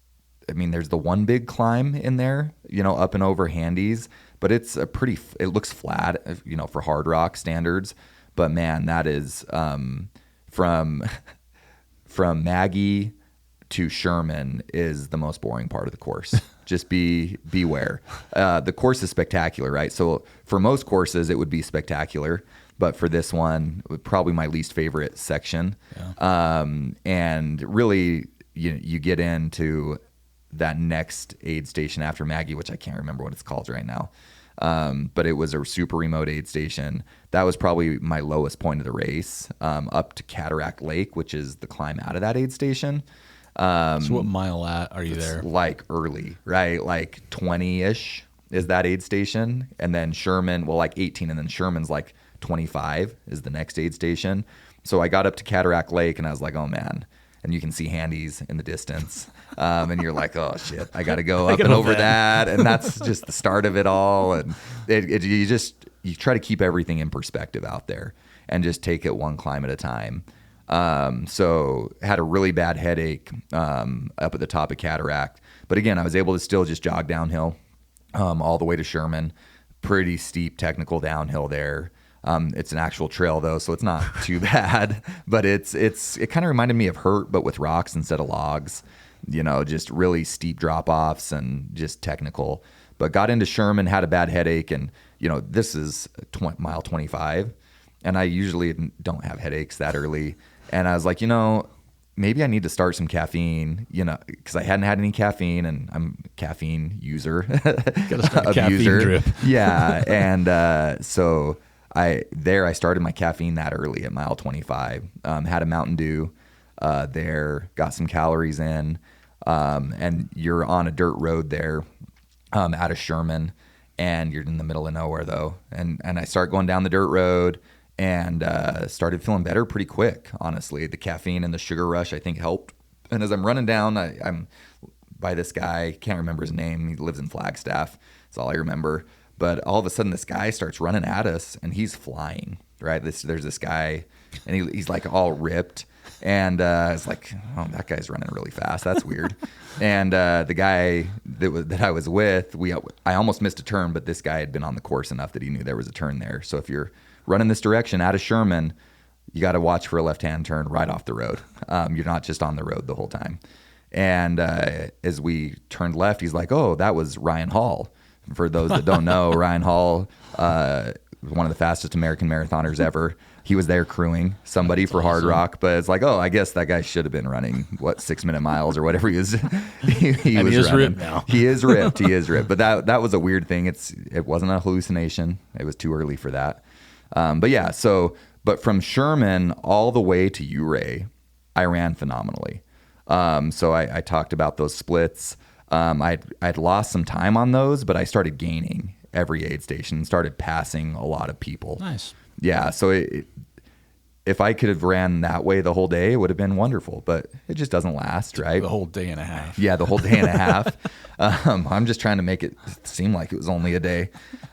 there's the one big climb in there, up and over Handies, but it looks flat, for Hardrock standards. But man, that is from Maggie to Sherman is the most boring part of the course. Just beware. The course is spectacular, right? So for most courses, it would be spectacular. But for this one, probably my least favorite section. Yeah. And really, you get into that next aid station after Maggie, which I can't remember what it's called right now. But it was a super remote aid station. That was probably my lowest point of the race, up to Cataract Lake, which is the climb out of that aid station. So what mile are you there? Like early, right? Like 20-ish is that aid station. And then Sherman, like 18, and then Sherman's like 25 is the next aid station. So I got up to Cataract Lake and I was like, oh man. And you can see Handies in the distance. And you're like, oh shit, I got to go up and over that. And that's just the start of it all. And you try to keep everything in perspective out there and just take it one climb at a time. So had a really bad headache up at the top of Cataract. But again, I was able to still just jog downhill all the way to Sherman. Pretty steep technical downhill there. It's an actual trail though, so it's not too bad. But it kind of reminded me of Hurt, but with rocks instead of logs. Just really steep drop-offs and just technical. But got into Sherman, had a bad headache, and this is mile 25, and I usually don't have headaches that early. And I was like, maybe I need to start some caffeine, because I hadn't had any caffeine, and I'm a caffeine user. Gotta start a caffeine drip. Yeah, and so I started my caffeine that early at mile 25. Had a Mountain Dew there, got some calories in, and you're on a dirt road there out of Sherman, and you're in the middle of nowhere though. And I start going down the dirt road and started feeling better pretty quick, honestly. The caffeine and the sugar rush, I think, helped. And as I'm running down, I'm by this guy, can't remember his name. He lives in Flagstaff. That's all I remember. But all of a sudden, this guy starts running at us, and he's flying, right? There's this guy, and he's like all ripped. And it's like, oh, that guy's running really fast. That's weird. And the guy that I was with, I almost missed a turn, but this guy had been on the course enough that he knew there was a turn there. So if you're running this direction out of Sherman, you got to watch for a left-hand turn right off the road. You're not just on the road the whole time. And as we turned left, he's like, oh, that was Ryan Hall. For those that don't know, Ryan Hall, one of the fastest American marathoners ever. He was there crewing somebody for Hardrock, but it's like, oh, I guess that guy should have been running 6-minute miles or whatever he was. He was ripped now. He is ripped. He is ripped. But that was a weird thing. It wasn't a hallucination. It was too early for that. But yeah. But from Sherman all the way to Ouray, I ran phenomenally. So I talked about those splits. I'd lost some time on those, but I started gaining every aid station, started passing a lot of people. Nice. Yeah. So if I could have ran that way the whole day, it would have been wonderful, but it just doesn't last, right? The whole day and a half. Yeah, the whole day and a half. I'm just trying to make it seem like it was only a day.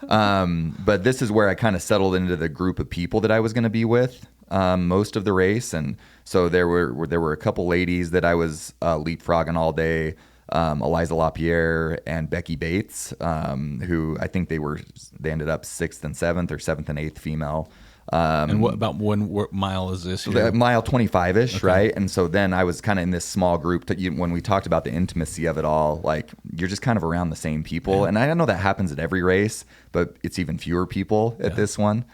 But this is where I kind of settled into the group of people that I was going to be with most of the race. And so there were a couple ladies that I was leapfrogging all day, Eliza LaPierre and Becky Bates, who I think they ended up 6th and 7th or 7th and 8th female. And what mile is this? Mile 25-ish, Okay. right? And so then I was kind of in this small group when we talked about the intimacy of it all, like you're just kind of around the same people. Yeah. And I know that happens at every race, but it's even fewer people at this one.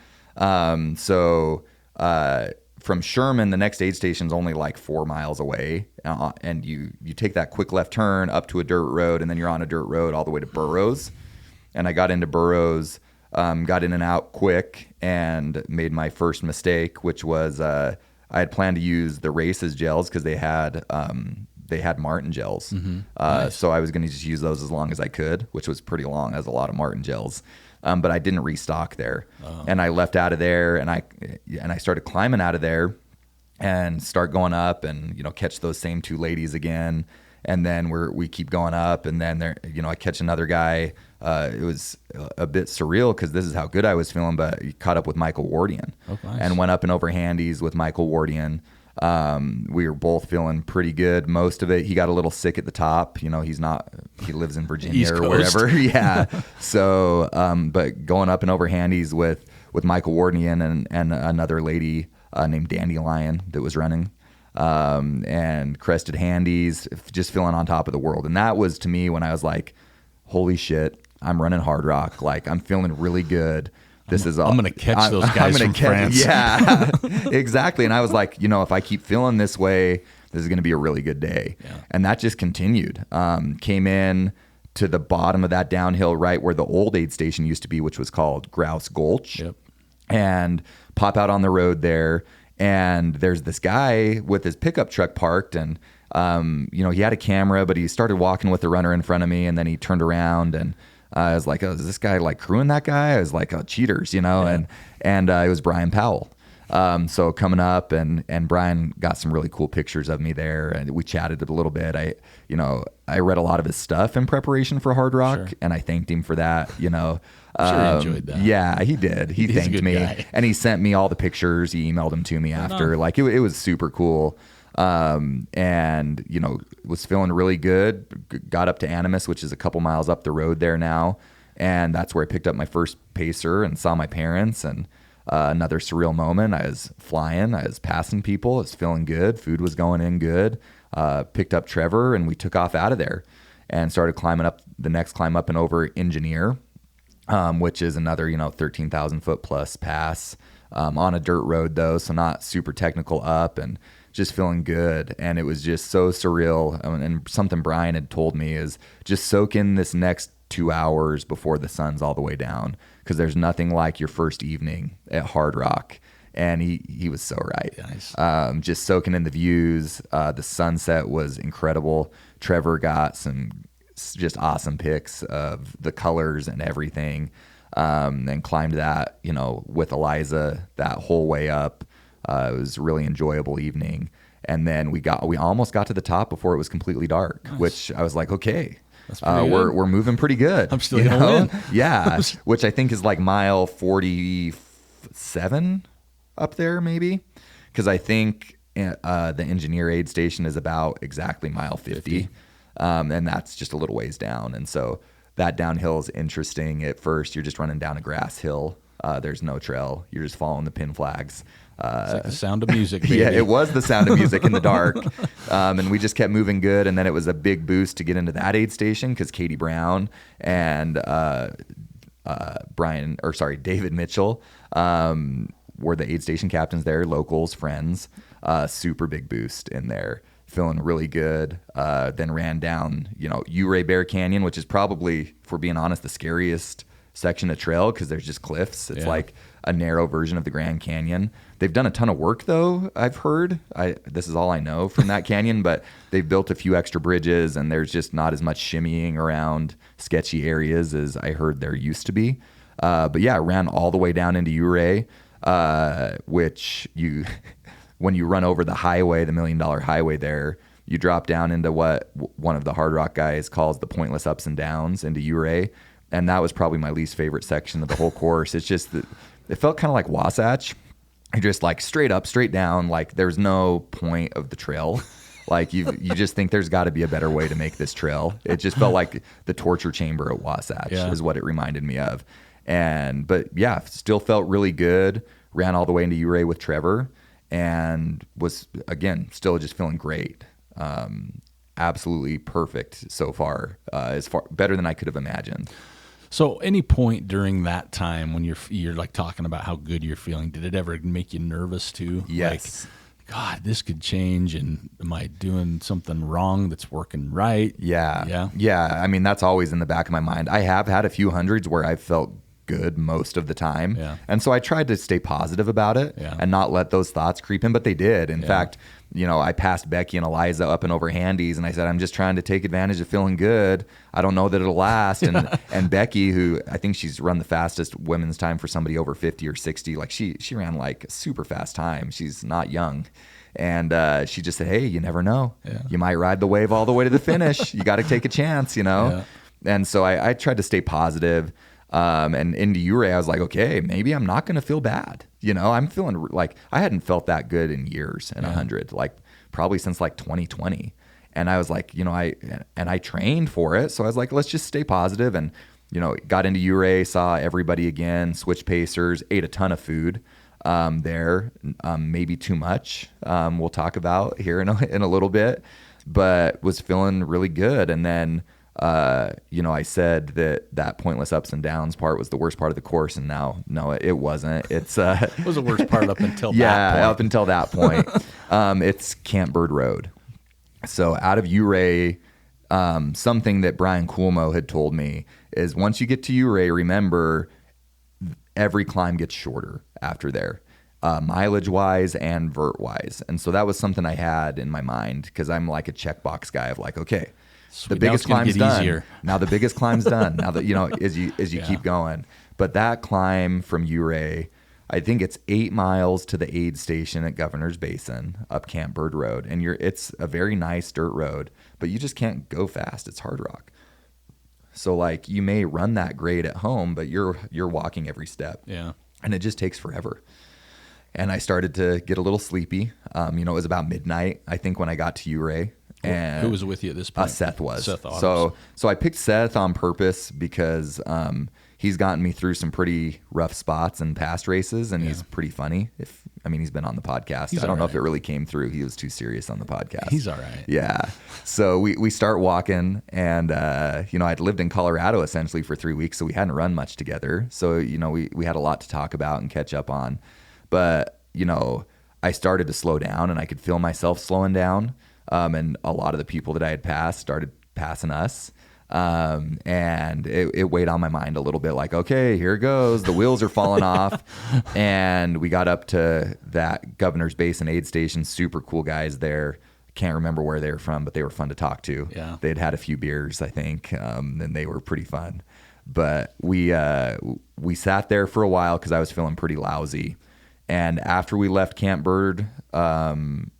From Sherman, the next aid station's only like 4 miles away. And you take that quick left turn up to a dirt road, and then you're on a dirt road all the way to Burroughs. And I got into Burroughs, got in and out quick, and made my first mistake, which was I had planned to use the Races gels because they had Martin gels. Mm-hmm. Nice. So I was going to just use those as long as I could, which was pretty long, as a lot of Martin gels. But I didn't restock there, and I left out of there, and I started climbing out of there, and start going up, and catch those same 2 ladies again, and then we keep going up, and then I catch another guy. It was a bit surreal because this is how good I was feeling, but he caught up with Michael Wardian, nice. and went up and over handies with Michael Wardian. We were both feeling pretty good. Most of it, he got a little sick at the top. He lives in Virginia East or Coast. wherever. Yeah. So, but going up and over handies with Michael Wardian and another lady named Dandelion that was running, and crested handies, just feeling on top of the world. And that was, to me, when I was like, holy shit, I'm running Hardrock. Like, I'm feeling really good. I'm going to catch those guys from France. Yeah, exactly. And I was like, if I keep feeling this way, this is going to be a really good day. Yeah. And that just continued. Came in to the bottom of that downhill, right where the old aid station used to be, which was called Grouse Gulch. Yep. And pop out on the road there. And there's this guy with his pickup truck parked, and he had a camera, but he started walking with the runner in front of me, and then he turned around, and I was like, oh, is this guy like crewing that guy? I was like, oh, cheaters, Yeah. and it was Brian Powell. So coming up, and Brian got some really cool pictures of me there, and we chatted a little bit. I read a lot of his stuff in preparation for Hardrock, Sure. and I thanked him for that, I'm sure he enjoyed that. Yeah, he did. He He's a thanked good me, guy. and he sent me all the pictures. He emailed them to me after. on. Like it was super cool. And was feeling really good. Got up to Animas, which is a couple miles up the road there now, and that's where I picked up my first pacer and saw my parents. And another surreal moment. I was flying. I was passing people. I was feeling good. Food was going in good. Picked up Trevor, and we took off out of there and started climbing up the next climb up and over Engineer, which is another 13,000 foot plus pass on a dirt road though, so not super technical up, and just feeling good. And it was just so surreal. And something Brian had told me is just soak in this next 2 hours before the sun's all the way down, because there's nothing like your first evening at Hardrock. And he was so right. Nice. Just soaking in the views. The sunset was incredible. Trevor got some just awesome pics of the colors and everything, and climbed that, with Eliza that whole way up. It was a really enjoyable evening. And then we almost got to the top before it was completely dark, Nice. which I was like, okay, That's pretty good. we're moving pretty good. I'm still gonna win. Yeah, which I think is like mile 47 up there, maybe, because I think the engineer aid station is about exactly mile 50. And that's just a little ways down. And so that downhill is interesting. At first, you're just running down a grass hill. There's no trail. You're just following the pin flags. It's like the sound of music, baby. Yeah, it was the sound of music in the dark. And we just kept moving good. And then it was a big boost to get into that aid station because Katie Brown and David Mitchell were the aid station captains there, locals, friends. Super big boost in there. Feeling really good. Then ran down, Ouray Bear Canyon, which is probably, if we're being honest, the scariest section of trail because there's just cliffs. It's like a narrow version of the Grand Canyon. They've done a ton of work, though, I've heard. This is all I know from that canyon, but they've built a few extra bridges, and there's just not as much shimmying around sketchy areas as I heard there used to be. But yeah, I ran all the way down into Ouray, which when you run over the highway, the $1 Million Highway there, you drop down into what one of the Hardrock guys calls the pointless ups and downs into Ouray. And that was probably my least favorite section of the whole course. It's just that it felt kind of like Wasatch. You're just like straight up, straight down. Like there's no point of the trail. Like you just think there's got to be a better way to make this trail. It just felt like the torture chamber at Wasatch is what it reminded me of. But yeah, still felt really good. Ran all the way into Ouray with Trevor and was, again, still just feeling great. Absolutely perfect so far. Better than I could have imagined. So any point during that time when you're like talking about how good you're feeling, did it ever make you nervous too? Yes. Like, God, this could change, and am I doing something wrong that's working right? Yeah. I mean, that's always in the back of my mind. I have had a few hundreds where I've felt good most of the time. Yeah. And so I tried to stay positive about it and not let those thoughts creep in, but they did. In fact, I passed Becky and Eliza up and over Handy's, and I said, I'm just trying to take advantage of feeling good. I don't know that it'll last. And Becky, who I think she's run the fastest women's time for somebody over 50 or 60, like she ran like a super fast time. She's not young. And she just said, hey, you never know. Yeah. You might ride the wave all the way to the finish. You got to take a chance, Yeah. And so I tried to stay positive. And into Ouray, I was like, okay, maybe I'm not going to feel bad. I'm feeling like I hadn't felt that good in years in 100, like probably since like 2020. And I was like, I trained for it. So I was like, let's just stay positive. And, got into Ouray, saw everybody again, switched pacers, ate a ton of food there, maybe too much. We'll talk about here in a little bit, but was feeling really good. And then, I said that pointless ups and downs part was the worst part of the course, and now, no, it wasn't. It's it was the worst part up until that point. Yeah, up until that point. It's Camp Bird Road. So out of Ouray, something that Brian Coolmo had told me is once you get to Ouray, remember every climb gets shorter after there. Mileage-wise and vert-wise. And so that was something I had in my mind because I'm like a checkbox guy of like, okay, sweet. The biggest climb's done. Easier. Now the biggest climb's done. Now that as you keep going. But that climb from Ouray, I think it's 8 miles to the aid station at Governor's Basin up Camp Bird Road, and it's a very nice dirt road, but you just can't go fast. It's Hardrock. So like you may run that grade at home, but you're walking every step. Yeah. And it just takes forever. And I started to get a little sleepy. It was about midnight, I think, when I got to Ouray. And who was with you at this point? Seth was. Seth Autumns. So I picked Seth on purpose because he's gotten me through some pretty rough spots in past races, and he's pretty funny. He's been on the podcast. I don't know if it really came through. He was too serious on the podcast. He's all right. Yeah. So we start walking, and I'd lived in Colorado essentially for 3 weeks, so we hadn't run much together. So we had a lot to talk about and catch up on. But I started to slow down, and I could feel myself slowing down. And a lot of the people that I had passed started passing us. And it weighed on my mind a little bit like, okay, here it goes. The wheels are falling off. And we got up to that Governor's Basin aid station. Super cool guys there. Can't remember where they were from, but they were fun to talk to. Yeah. They'd had a few beers, I think, and they were pretty fun. But we sat there for a while because I was feeling pretty lousy. And after we left Camp Bird, Governor's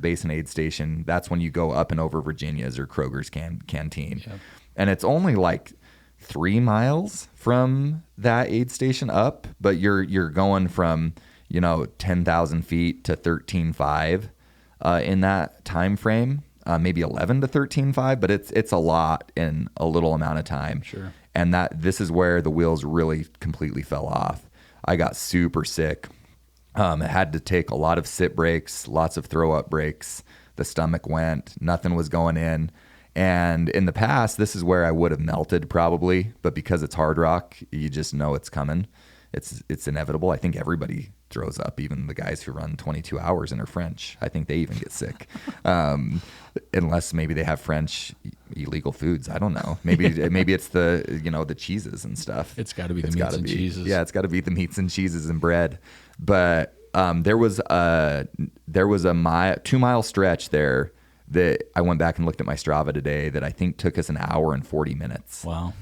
Basin aid station, that's when you go up and over Virginia's or Kroger's canteen. Yep. And it's only like 3 miles from that aid station up, but you're going from 10,000 feet to 13,500 in that time frame, maybe 11 to 13,500, but it's a lot in a little amount of time. Sure. And this is where the wheels really completely fell off. I got super sick. I had to take a lot of sit breaks, lots of throw up breaks. The stomach went, nothing was going in. And in the past, this is where I would have melted probably, but because it's Hardrock, you just know it's coming. It's inevitable. I think everybody throws up, even the guys who run 22 hours and are French. I think they even get sick. Unless maybe they have French, illegal foods. I don't know. Maybe it's the cheeses and stuff. It's got to be the meats and cheeses. Yeah, it's got to be the meats and cheeses and bread. But there was a 2-mile stretch there that I went back and looked at my Strava today that I think took us an hour and 40 minutes. Wow.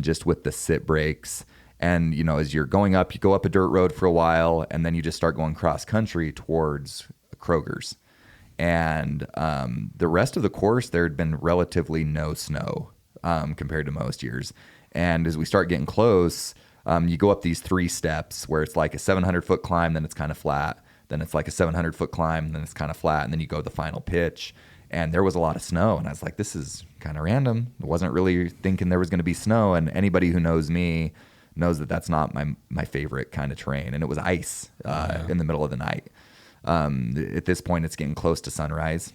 Just with the sit breaks. And, as you're going up, you go up a dirt road for a while, and then you just start going cross country towards Kroger's. And the rest of the course, there had been relatively no snow compared to most years. And as we start getting close, you go up these 3 steps where it's like a 700-foot climb, then it's kind of flat. Then it's like a 700-foot climb, then it's kind of flat. And then you go to the final pitch. And there was a lot of snow. And I was like, this is kind of random. I wasn't really thinking there was going to be snow. And anybody who knows me knows that that's not my favorite kind of terrain. And it was ice in the middle of the night. At this point, it's getting close to sunrise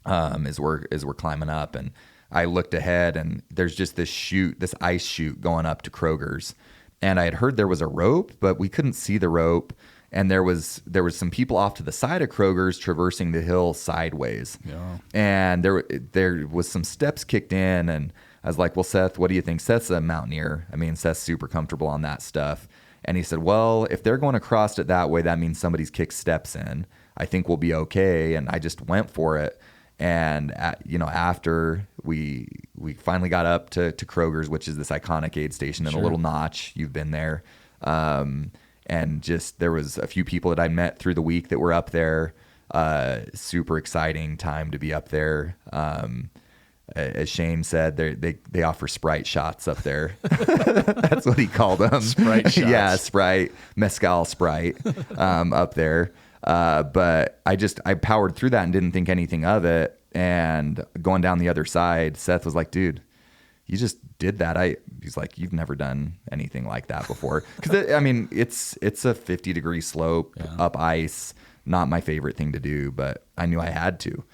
as we're climbing up. And I looked ahead, and there's just this ice chute going up to Kroger's. And I had heard there was a rope, but we couldn't see the rope. And there was some people off to the side of Kroger's traversing the hill sideways. Yeah. And there was some steps kicked in, and I was like, well, Seth, what do you think? Seth's a mountaineer. I mean, Seth's super comfortable on that stuff. And he said, well, if they're going across it that way, that means somebody's kicked steps in. I think we'll be okay. And I just went for it. And after we finally got up to Kroger's, which is this iconic aid station in a little notch. You've been there. And just there was a few people that I met through the week that were up there. Super exciting time to be up there. As Shane said, they offer Sprite shots up there. That's what he called them. Sprite shots. Yeah, Sprite, Mezcal Sprite up there. But I powered through that and didn't think anything of it. And going down the other side, Seth was like, dude, you just did that. He's like, you've never done anything like that before. Because it's a 50-degree slope up ice. Not my favorite thing to do, but I knew I had to.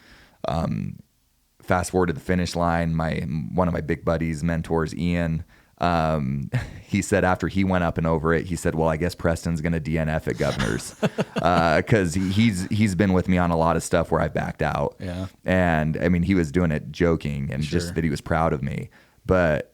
Fast forward to the finish line. One of my big buddies, mentors, Ian, he said after he went up and over it, he said, well, I guess Preston's going to DNF at Governor's because he's been with me on a lot of stuff where I backed out. Yeah. And I mean, he was doing it joking and just that he was proud of me. But,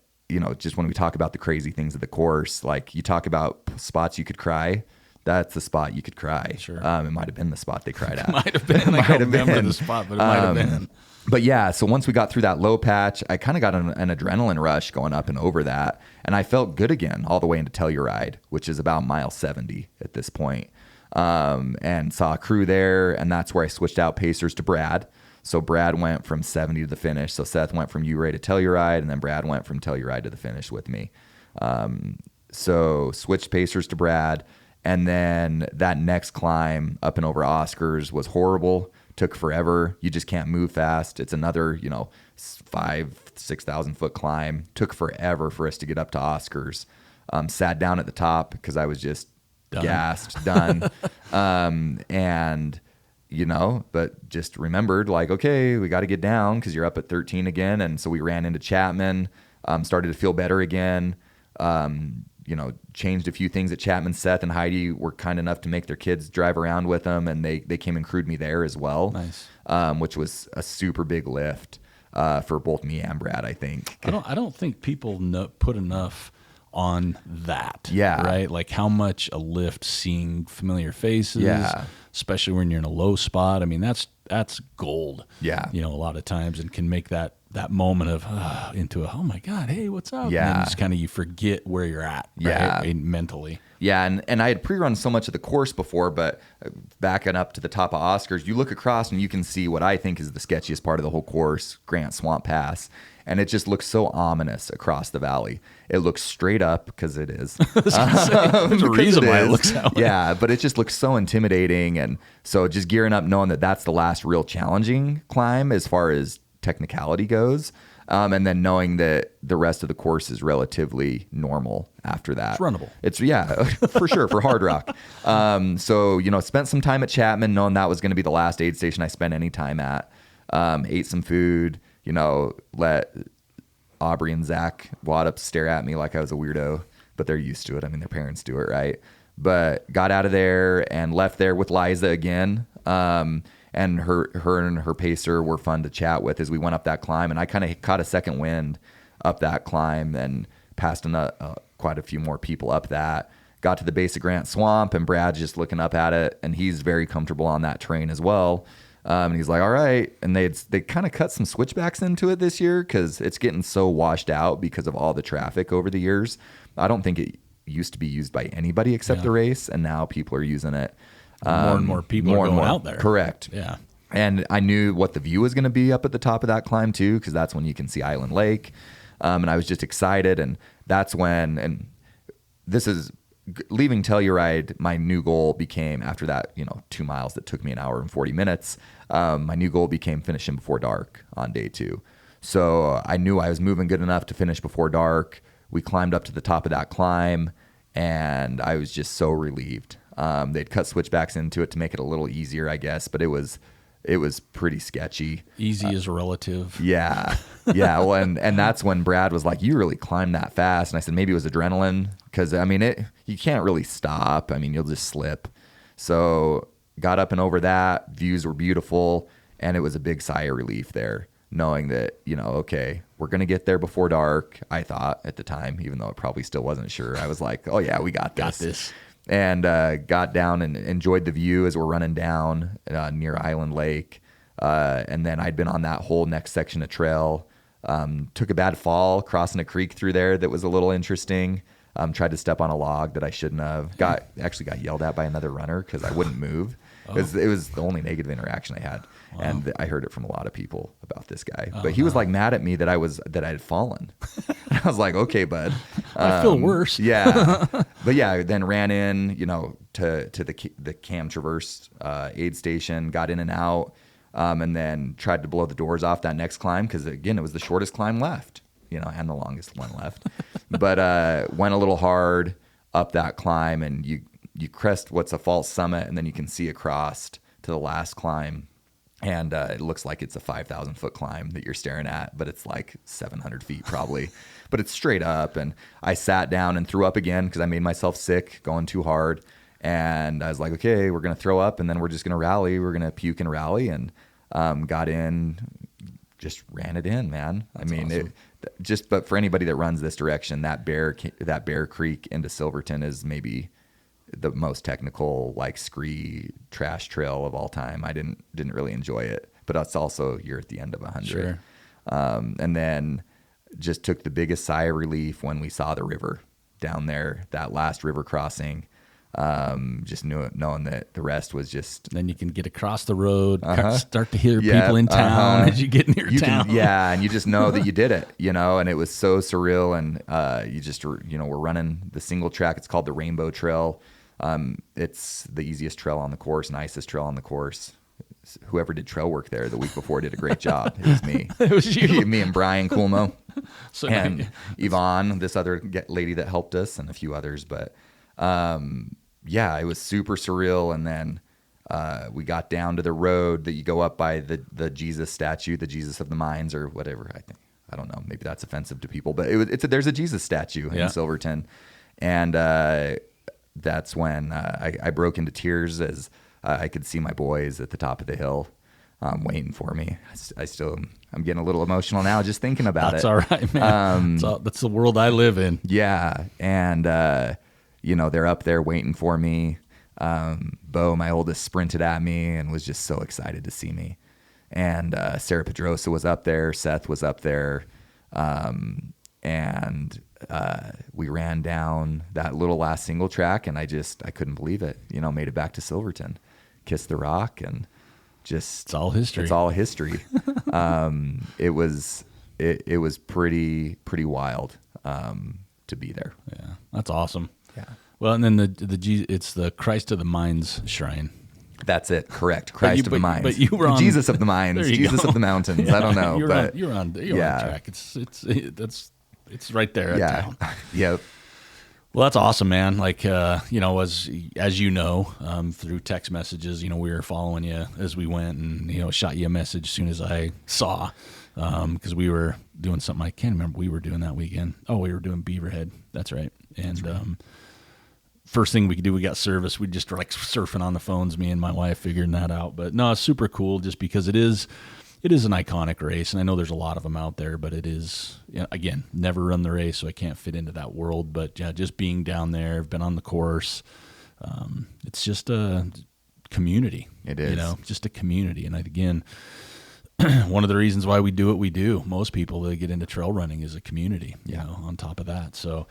just when we talk about the crazy things of the course, like you talk about spots you could cry, that's the spot you could cry. Sure. It might have been the spot they cried at. Might have been. I don't remember the spot, but it might have been. But yeah, so once we got through that low patch, I kind of got an adrenaline rush going up and over that. And I felt good again all the way into Telluride, which is about mile 70 at this point. And saw a crew there, and that's where I switched out pacers to Brad. So Brad went from 70 to the finish. So Seth went from Ouray to Telluride, and then Brad went from Telluride to the finish with me. So switched pacers to Brad. And then that next climb up and over Oscars was horrible. Took forever. You just can't move fast. It's another, 6,000 foot climb. Took forever for us to get up to Oscars. Sat down at the top because I was just gassed, done. But just remembered like, okay, we got to get down because you're up at 13 again. And so we ran into Chapman, started to feel better again. Changed a few things at Chapman. Seth and Heidi were kind enough to make their kids drive around with them, and they came and crewed me there as well. Nice. Which was a super big lift for both me and Brad, I think. I don't think people put enough on that. Yeah. Right? Like how much a lift seeing familiar faces, especially when you're in a low spot. I mean, that's gold. Yeah. A lot of times, and can make that moment of into oh my God, hey, what's up? Yeah. And then just kind of you forget where you're at. Right? Mentally. Yeah, and I had pre-run so much of the course before, but backing up to the top of Oscars, you look across and you can see what I think is the sketchiest part of the whole course, Grant Swamp Pass. And it just looks so ominous across the valley. It looks straight up, because it is. There's a reason why it looks that way. Yeah, but it just looks so intimidating. And so just gearing up, knowing that that's the last real challenging climb as far as technicality goes. And then knowing that the rest of the course is relatively normal after that. It's runnable. It's, for sure, for Hardrock. So, spent some time at Chapman knowing that was going to be the last aid station I spent any time at. Ate some food, let Aubrey and Zach Waddup stare at me like I was a weirdo, but they're used to it. I mean, their parents do it, right? But got out of there and left there with Liza again. And her and her pacer were fun to chat with as we went up that climb. And I kind of caught a second wind up that climb and passed quite a few more people up that. Got to the base of Grant Swamp, and Brad's just looking up at it, and he's very comfortable on that terrain as well. And he's like, all right. And they kind of cut some switchbacks into it this year because it's getting so washed out because of all the traffic over the years. I don't think it used to be used by anybody except the race, and now people are using it. More and more people are going out there. Correct. Yeah. And I knew what the view was going to be up at the top of that climb too, because that's when you can see Island Lake. And I was just excited. And that's when, and this is leaving Telluride, my new goal became, after that, 2 miles that took me an hour and 40 minutes, my new goal became finishing before dark on day 2. So I knew I was moving good enough to finish before dark. We climbed up to the top of that climb, and I was just so relieved. They'd cut switchbacks into it to make it a little easier, I guess, but it was pretty sketchy. Easy is relative. Yeah. Yeah. Well, and that's when Brad was like, you really climbed that fast. And I said, maybe it was adrenaline. Cause you can't really stop. You'll just slip. So got up and over that. Views were beautiful. And it was a big sigh of relief there, knowing that, okay, we're going to get there before dark. I thought at the time, even though it probably still wasn't sure, I was like, oh yeah, we got this. And got down and enjoyed the view as we're running down near Island Lake. And then I'd been on that whole next section of trail. Took a bad fall crossing a creek through there that was a little interesting. Tried to step on a log that I shouldn't have. Actually got yelled at by another runner because I wouldn't move. It was the only negative interaction I had. Wow. And I heard it from a lot of people about this guy. But he was like mad at me that I had fallen. I was like, okay, bud. I feel worse. Yeah. But yeah, then ran in, to the Cam Traverse aid station, got in and out, and then tried to blow the doors off that next climb because, again, it was the shortest climb left, and the longest one left. But went a little hard up that climb, and you crest what's a false summit, and then you can see across to the last climb. And it looks like it's a 5,000-foot climb that you're staring at, but it's like 700 feet probably. But it's straight up. And I sat down and threw up again because I made myself sick going too hard. And I was like, okay, we're going to throw up, and then we're just going to rally. We're going to puke and rally. And got in, just ran it in, man. That's awesome. But for anybody that runs this direction, that Bear Creek into Silverton is maybe the most technical, like, scree trash trail of all time. I didn't really enjoy it, but it's also, you're at the end of 100. Sure. And then just took the biggest sigh of relief when we saw the river down there, that last river crossing. Just knowing that the rest was just. Then you can get across the road, start to hear people in town as you get near town. And you just know that you did it, and it was so surreal. And you just, we're running the single track. It's called the Rainbow Trail. It's the easiest trail on the course, nicest trail on the course. Whoever did trail work there the week before did a great job. It was me. It was you. Me and Brian Coolmo. And Yvonne, this other lady that helped us, and a few others. But yeah, it was super surreal. And then we got down to the road that you go up by the Jesus statue, the Jesus of the Mines, or whatever. I don't know. Maybe that's offensive to people, but there's a Jesus statue in Silverton. And that's when I broke into tears as I could see my boys at the top of the hill waiting for me. I'm getting a little emotional now just thinking about That's all right, man. That's the world I live in. Yeah. And, they're up there waiting for me. Bo, my oldest, sprinted at me and was just so excited to see me. And Sarah Pedrosa was up there. Seth was up there. And we ran down that little last single track, and I couldn't believe it. Made it back to Silverton, kissed the rock, and just it's all history. It's all history. It was pretty wild to be there. Yeah, that's awesome. Yeah. Well, and then it's the Christ of the Mines shrine. That's it. Correct. Christ of the Mines. But you were on Jesus of the Mines. Jesus of the Mountains. Yeah, I don't know. You're on track. It's right there at town. Yep. Well, that's awesome, man. Like, as you know, through text messages, we were following you as we went, and, shot you a message as soon as I saw, because we were doing something I can't remember we were doing that weekend. Oh, we were doing Beaverhead. That's right. And first thing we could do, we got service. We just were like surfing on the phones, me and my wife figuring that out. But no, it's super cool just because it is an iconic race. And I know there's a lot of them out there, but it is, again, never run the race, so I can't fit into that world. But yeah, just being down there, I've been on the course. It's just a community. It is. Just a community. And again, one of the reasons why we do what we do, most people that get into trail running is a community, on top of that. So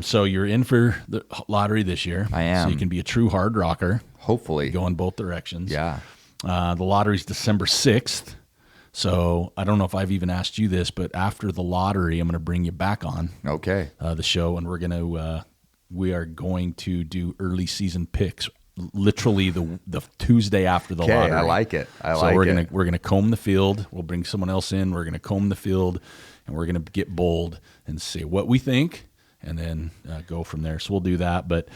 so you're in for the lottery this year. I am. So you can be a true hard rocker. Hopefully. Go in both directions. Yeah. The lottery's December 6th. So I don't know if I've even asked you this, but after the lottery, I'm going to bring you back on the show, and we are going to do early season picks, literally the Tuesday after the lottery. I like it. We're gonna comb the field. We'll bring someone else in. We're gonna comb the field, and we're gonna get bold and say what we think, and then go from there. So we'll do that, but.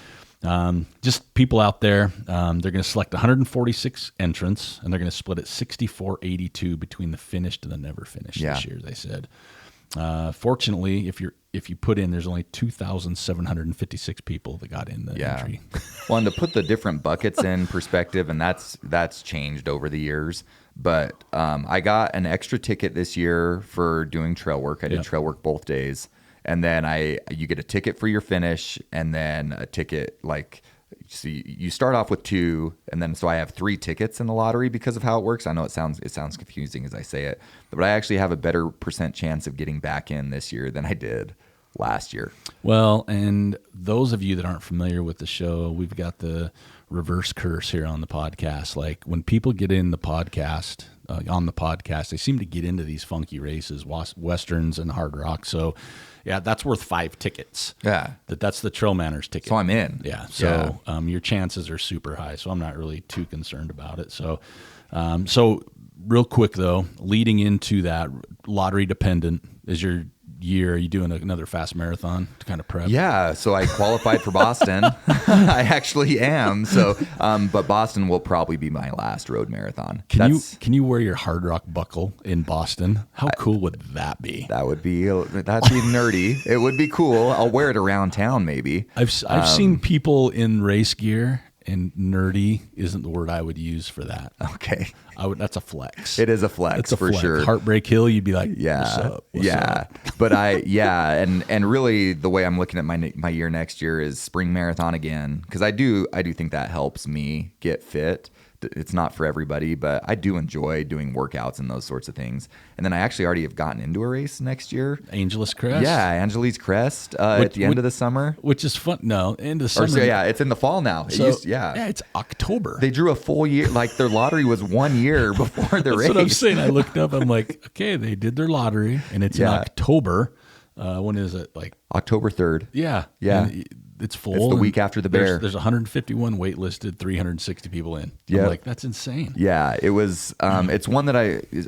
Just people out there, they're going to select 146 entrants, and they're going to split it 64-82 between the finished and the never finished this year, they said. Fortunately, if you put in, there's only 2,756 people that got in the entry. Well, and to put the different buckets in perspective, and that's changed over the years, but I got an extra ticket this year for doing trail work. I did trail work both days. And then you get a ticket for your finish, and then a ticket so you start off with 2, and then so I have 3 tickets in the lottery because of how it works. I know it sounds confusing as I say it, but I actually have a better % chance of getting back in this year than I did last year. Well, and those of you that aren't familiar with the show, we've got the reverse curse here on the podcast. Like when people get in the podcast. On the podcast, they seem to get into these funky races, Westerns and Hardrock. So, yeah, that's worth 5 tickets. Yeah. That's the TrailManners ticket. So I'm in. Yeah. So your chances are super high. So I'm not really too concerned about it. So real quick, though, leading into that, lottery dependent is your year. Are you doing another fast marathon to kind of prep? Yeah, so I qualified for Boston. I actually am. So, but Boston will probably be my last road marathon. Can you wear your Hardrock buckle in Boston? How cool would that be? That'd be nerdy. It would be cool. I'll wear it around town maybe. I've seen people in race gear. And nerdy isn't the word I would use for that. Okay. That's a flex. It is a flex for sure. Heartbreak Hill, you'd be like, what's up? What's up? But and really the way I'm looking at my year next year is spring marathon again, because I do think that helps me get fit. It's not for everybody, but I do enjoy doing workouts and those sorts of things. And then I actually already have gotten into a race next year. Angeles Crest? Yeah, Angeles Crest at the end of the summer. Which is fun. No, end of summer. It's in the fall now. It's October. They drew a full year. Like their lottery was 1 year before the race. That's what I'm saying. I looked up. I'm like, okay, they did their lottery, and it's in October. When is it? Like October 3rd. Yeah. Yeah. It's full. It's the week after the Bear. There's 151 waitlisted, 360 people in. I'm like, that's insane. Yeah, it was. It's one that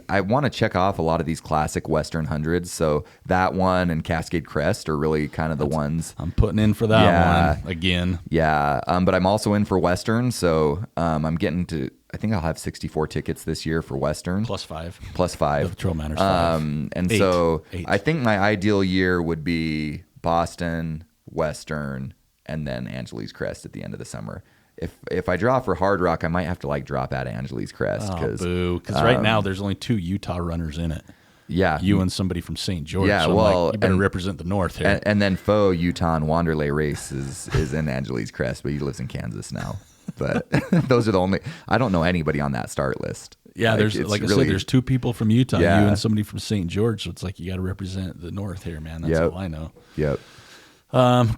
I want to check off a lot of these classic Western hundreds. So that one and Cascade Crest are really kind of the ones. I'm putting in for that one again. Yeah, but I'm also in for Western. So I'm getting to. I think I'll have 64 tickets this year for Western. Plus 5. The TrailManners 5. And 8. So 8. I think my ideal year would be Boston, Western, and then Angeles Crest at the end of the summer. If I draw for Hardrock, I might have to drop out of Angeles Crest. Because right now there's only 2 Utah runners in it. Yeah. You and somebody from St. George. Yeah, so you better represent the North here. And then Faux Utah and Wanderlei race is in Angeles Crest, but he lives in Kansas now. But those are the only. I don't know anybody on that start list. Yeah, there's I said, there's 2 people from Utah, you and somebody from St. George. So it's like you got to represent the North here, man. That's all I know. Yep.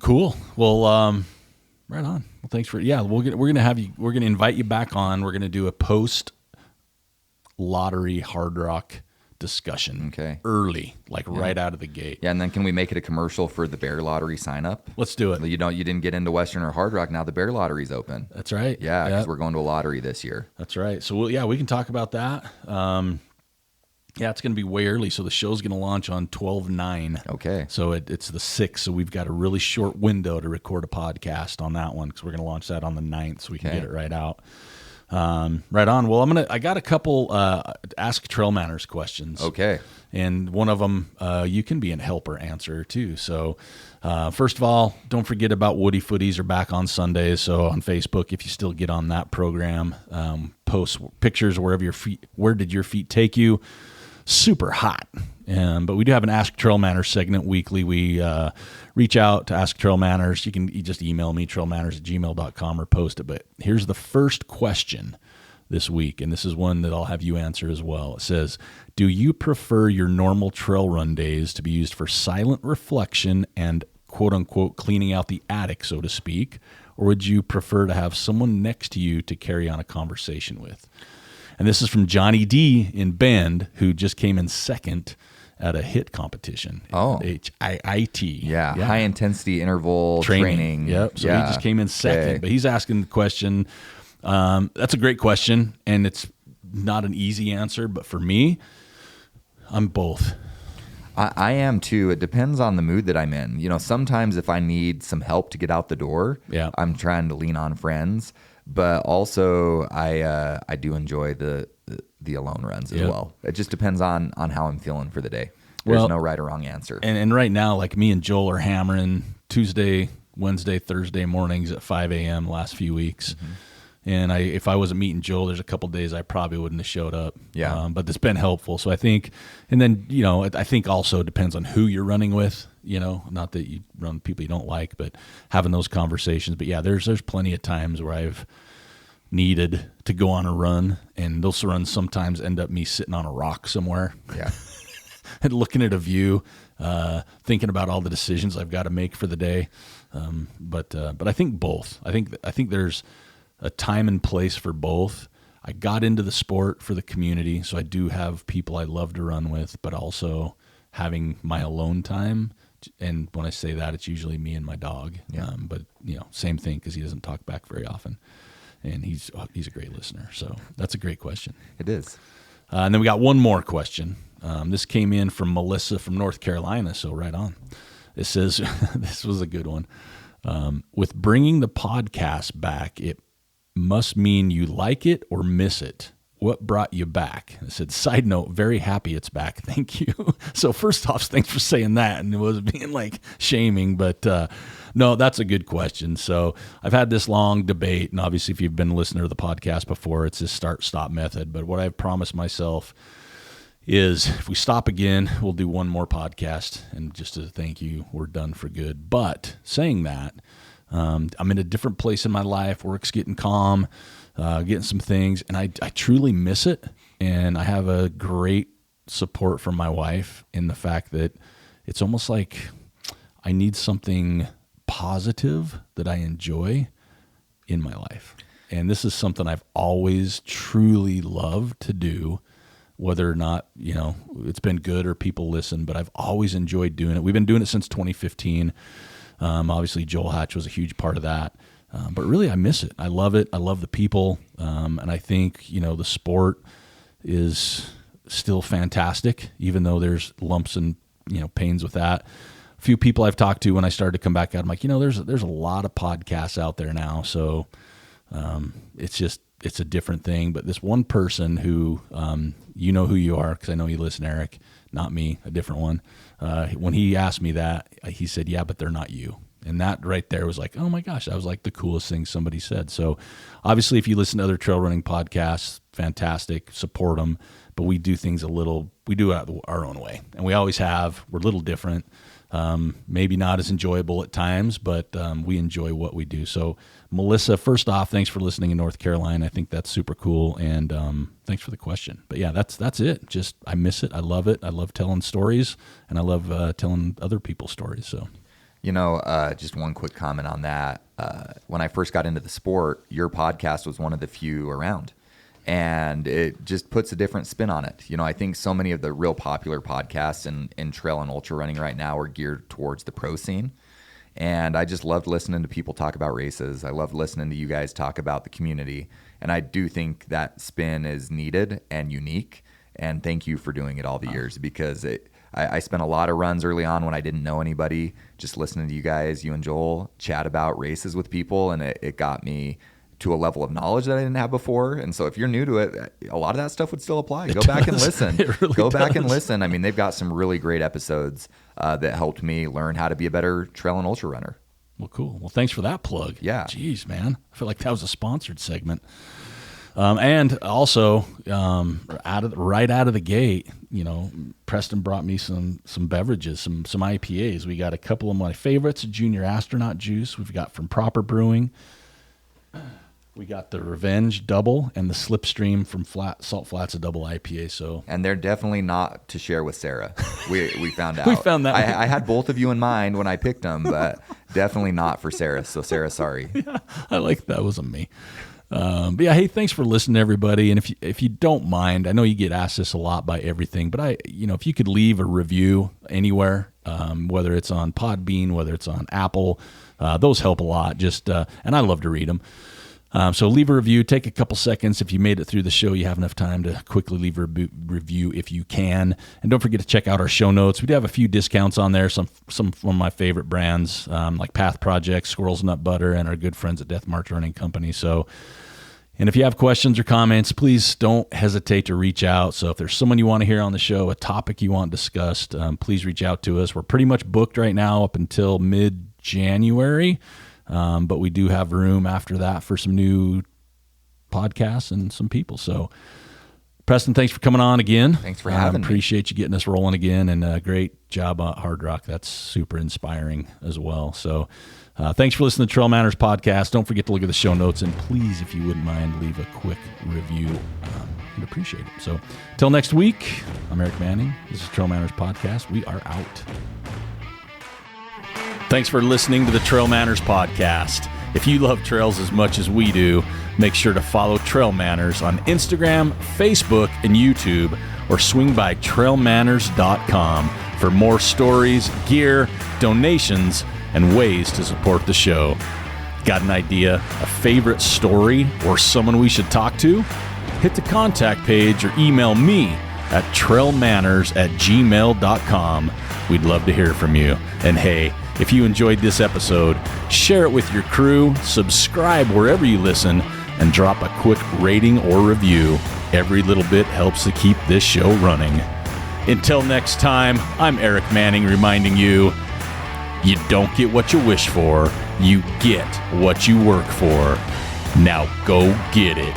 Cool. Well, right on. Well, thanks for we're gonna invite you back on. We're gonna do a post lottery Hardrock discussion. Okay. Early, right out of the gate. Yeah, and then can we make it a commercial for the Bear Lottery sign up? Let's do it. You didn't get into Western or Hardrock. Now the Bear Lottery's open. That's right. Yeah, because we're going to a lottery this year. That's right. So we can talk about that. It's going to be way early. So the show's going to launch on 12/9. Okay. So it's the 6th. So we've got a really short window to record a podcast on that one because we're going to launch that on the 9th so we can get it right out. Right on. Well, I got a couple Ask TrailManners questions. Okay. And one of them, you can be a helper answer too. So, first of all, don't forget about Woody Footies are back on Sundays. So on Facebook, if you still get on that program, post pictures where did your feet take you? Super hot. But we do have an Ask TrailManners segment weekly. We reach out to Ask TrailManners. You just email me, trailmanners@gmail.com, or post it. But here's the first question this week, and this is one that I'll have you answer as well. It says, do you prefer your normal trail run days to be used for silent reflection and quote-unquote cleaning out the attic, so to speak, or would you prefer to have someone next to you to carry on a conversation with? And this is from Johnny D in Bend, who just came in second at a HIIT competition. Oh. HIIT. Yeah, high intensity interval training. Yep, so he just came in second. Okay. But he's asking the question, that's a great question, and it's not an easy answer, but for me, I'm both. I am too. It depends on the mood that I'm in. You know, sometimes if I need some help to get out the door, I'm trying to lean on friends. But also, I do enjoy the alone runs as well. It just depends on how I'm feeling for the day. There's no right or wrong answer. And right now, like me and Joel are hammering Tuesday, Wednesday, Thursday mornings at 5 a.m. last few weeks. Mm-hmm. And if I wasn't meeting Joel, there's a couple of days I probably wouldn't have showed up. Yeah. But it's been helpful. So I think, and then, you know, I think also it depends on who you're running with, you know, not that you run with people you don't like, but having those conversations. But yeah, there's plenty of times where I've needed to go on a run, and those runs sometimes end up me sitting on a rock somewhere. Yeah. And looking at a view, thinking about all the decisions I've got to make for the day. But I think both. I think there's a time and place for both. I got into the sport for the community, so I do have people I love to run with, but also having my alone time. And when I say that, it's usually me and my dog. Yeah. But you know, same thing, because he doesn't talk back very often, and he's a great listener. So that's a great question. It is. And then we got one more question. This came in from Melissa from North Carolina, so right on. It says, this was a good one. With bringing the podcast back, it must mean you like it or miss it. What brought you back? I said, side note, very happy it's back. Thank you. So first off, thanks for saying that. And it was being like shaming, but no, that's a good question. So I've had this long debate, and obviously if you've been a listener to the podcast before, it's this start-stop method. But what I've promised myself is if we stop again, we'll do one more podcast. And just as a thank you, we're done for good. But saying that, I'm in a different place in my life. Work's getting calm, getting some things, and I truly miss it. And I have a great support from my wife in the fact that it's almost like I need something positive that I enjoy in my life. And this is something I've always truly loved to do, whether or not, you know, it's been good or people listen, but I've always enjoyed doing it. We've been doing it since 2015. Obviously, Joel Hatch was a huge part of that. But really, I miss it. I love it. I love the people. And I think, you know, the sport is still fantastic, even though there's lumps and, you know, pains with that. A few people I've talked to when I started to come back out, I'm like, you know, there's a lot of podcasts out there now. So it's a different thing. But this one person who, you know who you are, because I know you listen, Eric, not me, a different one. When he asked me that, he said, yeah, but they're not you. And that right there was like, oh my gosh, that was like the coolest thing somebody said. So obviously if you listen to other trail running podcasts, fantastic, support them. But we do things we do it our own way. And we always have. We're a little different. Maybe not as enjoyable at times, but we enjoy what we do. So Melissa, first off, thanks for listening in North Carolina. I think that's super cool. And thanks for the question. But yeah, that's it. Just, I miss it. I love it. I love telling stories, and I love telling other people's stories. So, you know, just one quick comment on that. When I first got into the sport, your podcast was one of the few around. And it just puts a different spin on it. You know, I think so many of the real popular podcasts in trail and ultra running right now are geared towards the pro scene. And I just loved listening to people talk about races. I loved listening to you guys talk about the community. And I do think that spin is needed and unique. And thank you for doing it all the years, because I spent a lot of runs early on when I didn't know anybody, just listening to you guys, you and Joel, chat about races with people. And it got me to a level of knowledge that I didn't have before. And so if you're new to it, a lot of that stuff would still apply. Go back and listen. Go back and listen. I mean, they've got some really great episodes that helped me learn how to be a better trail and ultra runner. Well, cool. Well, thanks for that plug. Yeah. Jeez, man. I feel like that was a sponsored segment. And also, right out of the gate, Preston brought me some beverages, some IPAs. We got a couple of my favorites, Junior Astronaut Juice. We've got from Proper Brewing. We got the Revenge Double and the Slipstream from Salt Flats, a double IPA. And they're definitely not to share with Sarah. We found out. We found that. I had both of you in mind when I picked them, but definitely not for Sarah. So Sarah, sorry. Yeah, I like that. Wasn't me. But yeah, hey, thanks for listening, everybody. And if you don't mind, I know you get asked this a lot by everything, but if you could leave a review anywhere, whether it's on Podbean, whether it's on Apple, those help a lot. And I love to read them. So leave a review. Take a couple seconds. If you made it through the show, you have enough time to quickly leave a review if you can. And don't forget to check out our show notes. We do have a few discounts on there. Some of my favorite brands, like Path Project, Squirrel's Nut Butter, and our good friends at Death March Running Company. And if you have questions or comments, please don't hesitate to reach out. So if there's someone you want to hear on the show, a topic you want discussed, please reach out to us. We're pretty much booked right now up until mid-January. But we do have room after that for some new podcasts and some people. So, Preston, thanks for coming on again. Thanks for having me. Appreciate you getting us rolling again, and great job at Hardrock. That's super inspiring as well. So, thanks for listening to TrailManners podcast. Don't forget to look at the show notes, and please, if you wouldn't mind, leave a quick review. I'd appreciate it. So, till next week, I'm Eric Manning. This is TrailManners podcast. We are out. Thanks for listening to the TrailManners podcast. If you love trails as much as we do, make sure to follow TrailManners on Instagram, Facebook, and YouTube, or swing by TrailManners.com for more stories, gear, donations, and ways to support the show. Got an idea, a favorite story, or someone we should talk to? Hit the contact page or email me at trailmanners@gmail.com. We'd love to hear from you. And hey, if you enjoyed this episode, share it with your crew, subscribe wherever you listen, and drop a quick rating or review. Every little bit helps to keep this show running. Until next time, I'm Eric Manning reminding you, you don't get what you wish for, you get what you work for. Now go get it.